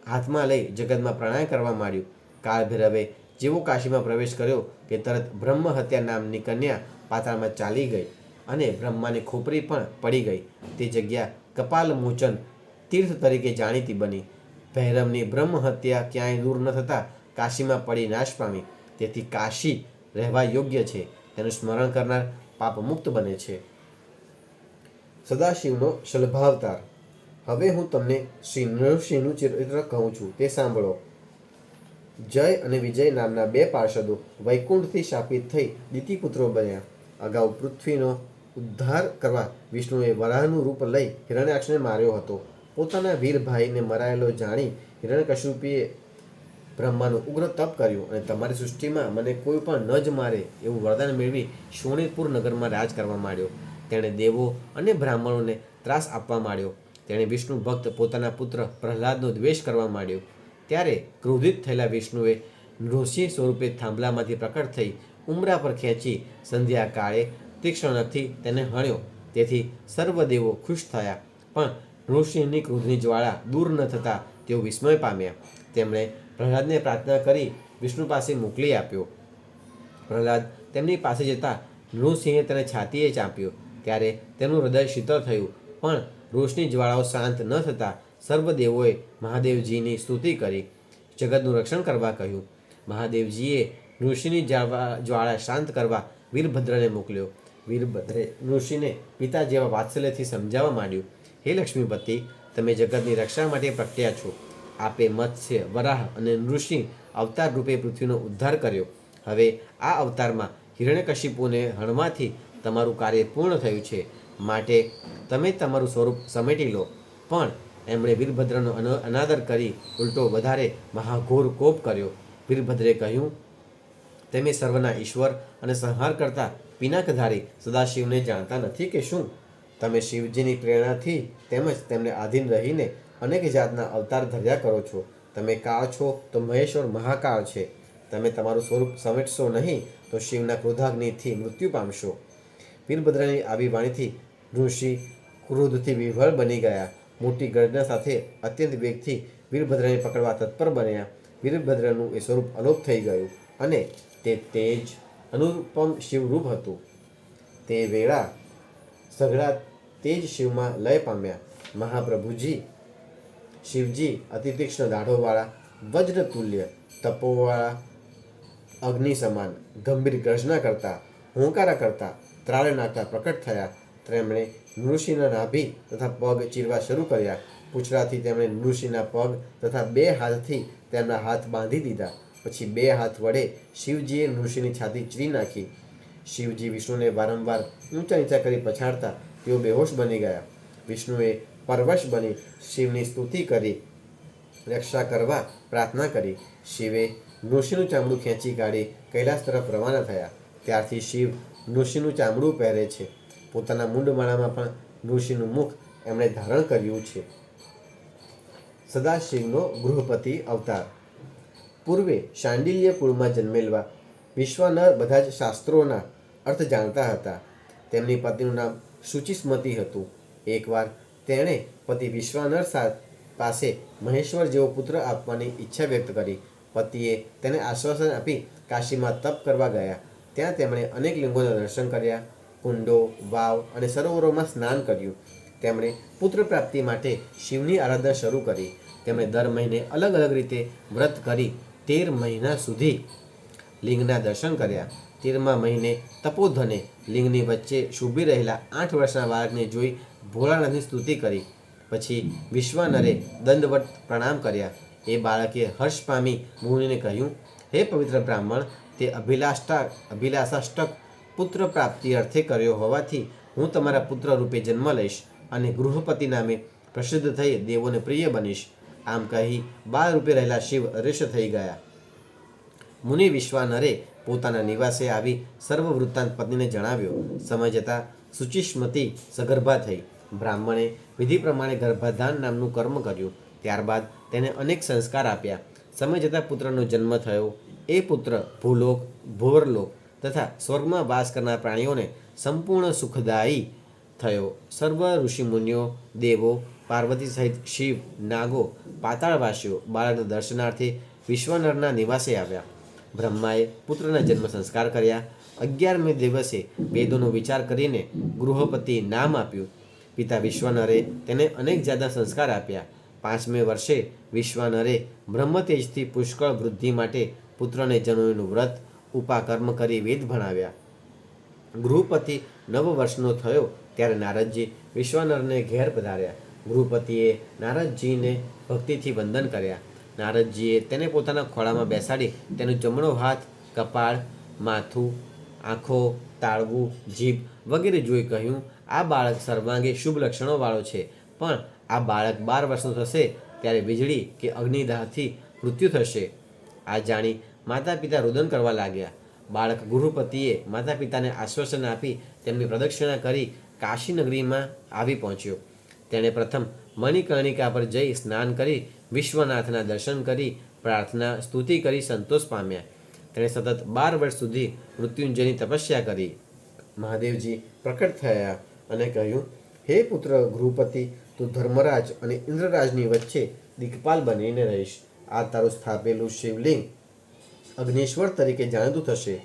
હાથમાં લઈ જગતમાં પ્રણય કરવા માંડ્યું. કાળ ભૈરવે જેવો કાશીમાં પ્રવેશ કર્યો કે તરત બ્રહ્મ હત્યા નામની કન્યા પાતાળમાં ચાલી ગઈ અને બ્રહ્માની ખોપરી પણ પડી ગઈ. તે જગ્યા કપાલ મોચન તીર્થ તરીકે જાણીતી બની. ભૈરવની બ્રહ્મ હત્યા ક્યાંય દૂર ન થતાં કાશીમાં પડી નાશ પામી. તેથી કાશી રહેવા યોગ્ય છે. તેનું સ્મરણ કરનાર પાપ મુક્ત બને છે. સદાશિવનો શલભાવતાર. હવે હું તમને શ્રી નૃસિંહનું ચરિત્ર કહું છું, તે સાંભળો. જય અને વિજય નામના 2 પાર્ષદો વૈકુંઠથી શાપિત થઈ દિતિપુત્રો બન્યા. અગાઉ પૃથ્વીનો ઉદ્ધાર કરવા વિષ્ણુએ વરાહનું રૂપ લઈ હિરણ્યાક્ષને માર્યો હતો. પોતાના વીર ભાઈને મરાયેલો જાણી હિરણ્યકશિપુએ બ્રહ્માનું ઉગ્ર તપ કર્યું અને તમારી સૃષ્ટિમાં મને કોઈ પણ ન જ મારે એવું વરદાન મેળવી શોણિતપુર નગરમાં રાજ કરવા માંડ્યો. તેણે દેવો અને બ્રાહ્મણોને ત્રાસ આપવા માંડ્યો. તેણે વિષ્ણુ ભક્ત પોતાના પુત્ર પ્રહલાદનો દ્વેષ કરવા માંડ્યો. ત્યારે ક્રોધિત થયેલા વિષ્ણુએ નૃસિંહ સ્વરૂપે થાંભલામાંથી પ્રકટ થઈ ઉમરા પર ખેંચી સંધ્યા કાળે તીક્ષ્ણથી તેને હણ્યો. તેથી સર્વદેવો ખુશ થયા, પણ નૃસિંહની ક્રોધની જ્વાળા દૂર ન થતાં તેઓ વિસ્મય પામ્યા. તેમણે પ્રહલાદને પ્રાર્થના કરી વિષ્ણુ પાસે મોકલી આપ્યો. પ્રહલાદ તેમની પાસે જતા નૃસિંહે તેને છાતીએ ચાંપ્યો. ત્યારે તેમનું હૃદય શીતળ થયું, પણ રોષની જ્વાળાઓ શાંત ન થતાં સર્વદેવોએ મહાદેવજીની સ્તુતિ કરી જગતનું રક્ષણ કરવા કહ્યું. મહાદેવજીએ નૃસિંહની જ્વાળા શાંત કરવા વીરભદ્રને મોકલ્યો. વીરભદ્રે નૃસિંહને પિતા જેવા વાત્સલ્યથી સમજાવવા માંડ્યું. હે લક્ષ્મીપતિ, તમે જગતની રક્ષા માટે પ્રખ્યાત છો. આપે મત્સ્ય, વરાહ અને નૃસિંહ અવતાર રૂપે પૃથ્વીનો ઉદ્ધાર કર્યો. હવે આ અવતારમાં હિરણ્યકશિપુને હણવાથી તમારું કાર્ય પૂર્ણ થયું છે, માટે તમે તમારું સ્વરૂપ સમેટી લો. પણ એમણે વીરભદ્રનો અનાદર કરી ઉલટો વધારે મહાઘોર કોપ કર્યો. વીરભદ્રે કહ્યું, તમે સર્વના ઈશ્વર અને સંહાર કરતા પિનાકધારી સદાશિવને જાણતા નથી કે શું? તમે શિવજીની પ્રેરણાથી તેમજ તેમને આધીન રહીને અનેક જાતના અવતાર ધર્યા કરો છો. તમે કાળ છો તો મહેશ્વર મહાકાળ છે. તમે તમારું સ્વરૂપ સમેટશો નહીં તો શિવના ક્રોધાગ્નિથી મૃત્યુ પામશો. વીરભદ્રની આવી વાણીથી ઋષિ ક્રોધથી વિહ્વળ બની ગયા. મોટી ગર્જના સાથે અત્યંત વેગથી વીરભદ્રને પકડવા તત્પર બન્યા. વીરભદ્રનું એ સ્વરૂપ અલોપ થઈ ગયું અને તે તેજ અનુપમ શિવરૂપ હતું. તે વેળા સઘળા તેજ શિવમાં લય પામ્યા. મહાપ્રભુજી શિવજી અતિ તીક્ષ્ણ દાઢોવાળા, વજ્રતુલ્ય તપોવાળા, અગ્નિ સમાન ગંભીર ગર્જના કરતા, હુંકારા કરતા, ત્રાળ નાખતા પ્રકટ થયા. તેમણે નૃષિના નાભી તથા પગ ચીરવા શરૂ કર્યા. પૂંછડાથી તેમણે નૃષિના પગ તથા 2 હાથથી તેમના હાથ બાંધી દીધા. પછી 2 હાથ વડે શિવજીએ નૃષિની છાતી ચીરી નાખી. શિવજી વિષ્ણુને વારંવાર ઊંચા નીચા કરી પછાડતા તેઓ બેહોશ બની ગયા. વિષ્ણુએ પરવશ બની શિવની સ્તુતિ કરી રક્ષા કરવા પ્રાર્થના કરી. શિવે નૃષિનું ચામડું ખેંચી કાઢી કૈલાસ તરફ રવાના થયા. ત્યારથી શિવ નૃષિનું ચામડું પહેરે છે. પોતાના મુંડમાળામાં પણ નૃષિનું મુખ એમણે ધારણ કર્યું છે. સદાશિવનો ગૃહપતિ અવતાર. પૂર્વે શાંડિલ્ય કુળમાં જન્મેલા વિશ્વાનર બધા જ શાસ્ત્રોના અર્થ જાણતા હતા. તેમની પત્નીનું નામ શુચિસ્મતી હતું. એકવાર તેણે પતિ વિશ્વાનર પાસે મહેશ્વર જેવો પુત્ર આપવાની ઈચ્છા વ્યક્ત કરી. પતિએ તેને આશ્વાસન આપી કાશીમાં તપ કરવા ગયા. ત્યાં તેમણે અનેક લિંગોના દર્શન કર્યા, કુંડો, વાવ અને સરોવરોમાં સ્નાન કર્યું. તેમણે પુત્ર પ્રાપ્તિ માટે શિવની આરાધના શરૂ કરી. તેમણે દર મહિને અલગ અલગ રીતે વ્રત કરી 13 મહિના સુધી લિંગના દર્શન કર્યા. 13મા મહિને તપોધને લિંગની વચ્ચે શોભી રહેલા 8 વર્ષના બાળકને જોઈ ભોળાનાથની સ્તુતિ કરી. પછી વિશ્વાનરે દંડવત પ્રણામ કર્યા. એ બાળકે હર્ષ પામી મુનિને કહ્યું, હે પવિત્ર બ્રાહ્મણ, તે અભિલાષાષ્ટક પુત્ર પ્રાપ્તિ અર્થે કર્યો હોવાથી હું તમારા પુત્ર રૂપે જન્મ લઈશ અને ગૃહપતિ નામે પ્રસિદ્ધ થઈ દેવોને પ્રિય બનીશ. આમ કહી બાળ રૂપે રહેલા શિવ અદૃશ્ય થઈ ગયા. મુનિ વિશ્વાનરે પોતાના નિવાસે આવી સર્વ વૃત્તાંત પત્નીને જણાવ્યો. સમય જતાં શુચિસ્મતી સગર્ભા થઈ. બ્રાહ્મણે વિધિ પ્રમાણે ગર્ભાધાન નામનું કર્મ કર્યું. ત્યારબાદ તેને અનેક સંસ્કાર આપ્યા. સમય જતાં પુત્રનો જન્મ થયો. એ પુત્ર ભૂલોક, ભુવરલોક તથા સ્વર્ગમાં વાસ કરનાર પ્રાણીઓને સંપૂર્ણ સુખદાયી થયો. સર્વ ઋષિમુનિઓ, દેવો, પાર્વતી સહિત શિવ, નાગો, પાતાળવાસીઓ બાળકના દર્શનાર્થે વિશ્વાનરના નિવાસે આવ્યા. બ્રહ્માએ પુત્રના જન્મ સંસ્કાર કર્યા. 11મે દિવસે વેદોનો વિચાર કરીને ગૃહપતિ નામ આપ્યું. પિતા વિશ્વાનરે તેને અનેક જાતના સંસ્કાર આપ્યા. 5મે વર્ષે વિશ્વાનરે બ્રહ્મતેજથી પુષ્કળ વૃદ્ધિ માટે પુત્રને જનોઈનું વ્રત ઉપાકર્મ કરી વેદ ભણાવ્યા. ગૃહપતિ 9 વર્ષનો થયો ત્યારે નારદજી વિશ્વાનરને ઘેર પધાર્યા. ગૃહપતિએ નારદજીને ભક્તિથી વંદન કર્યા. નારદજીએ તેને પોતાના ખોળામાં બેસાડી તેનો જમણો હાથ, કપાળ, માથું, આંખો, તાળવું, જીભ વગેરે જોઈ કહ્યું, આ બાળક સર્વાંગે શુભ લક્ષણોવાળો છે, પણ આ બાળક 12 વર્ષનું થશે ત્યારે વીજળી કે અગ્નિદાહથી મૃત્યુ થશે. આ જાણી માતા પિતા રુદન કરવા લાગ્યા. બાળક ગૃહપતિએ માતા પિતાને આશ્વાસન આપી તેમની પ્રદક્ષિણા કરી કાશી નગરીમાં આવી પહોંચ્યો. તેણે પ્રથમ મણિકર્ણિકા પર જઈ સ્નાન કરી વિશ્વનાથના દર્શન કરી પ્રાર્થના સ્તુતિ કરી સંતોષ પામ્યા. તેણે સતત 12 વર્ષ સુધી મૃત્યુંજયની તપસ્યા કરી. મહાદેવજી પ્રકટ થયા અને કહ્યું, હે પુત્ર ગૃહપતિ, તું ધર્મરાજ અને ઇન્દ્રરાજની વચ્ચે દિક્પાલ બનીને રહીશ. આ તારું સ્થાપેલું શિવલિંગ અગ્નિશ્વર તરીકે જાણીતું થશે.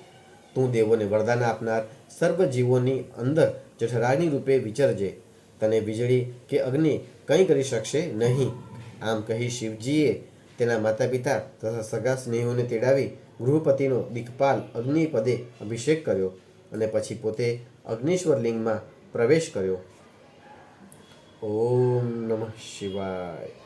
તું દેવોને વરદાન આપનાર સર્વ જીવોની અંદર જઠરાગ્નિ રૂપે વિચરજે. તને વીજળી કે અગ્નિ કંઈ કરી શકશે નહીં. આમ કહી શિવજીએ તેના માતા પિતા તથા સગા સ્નેહીઓને તેડાવી ગૃહપતિનો દિક્પાલ અગ્નિપદે અભિષેક કર્યો અને પછી પોતે અગ્નિશ્વર લિંગમાં પ્રવેશ કર્યો. ઓમ નમઃ શિવાય.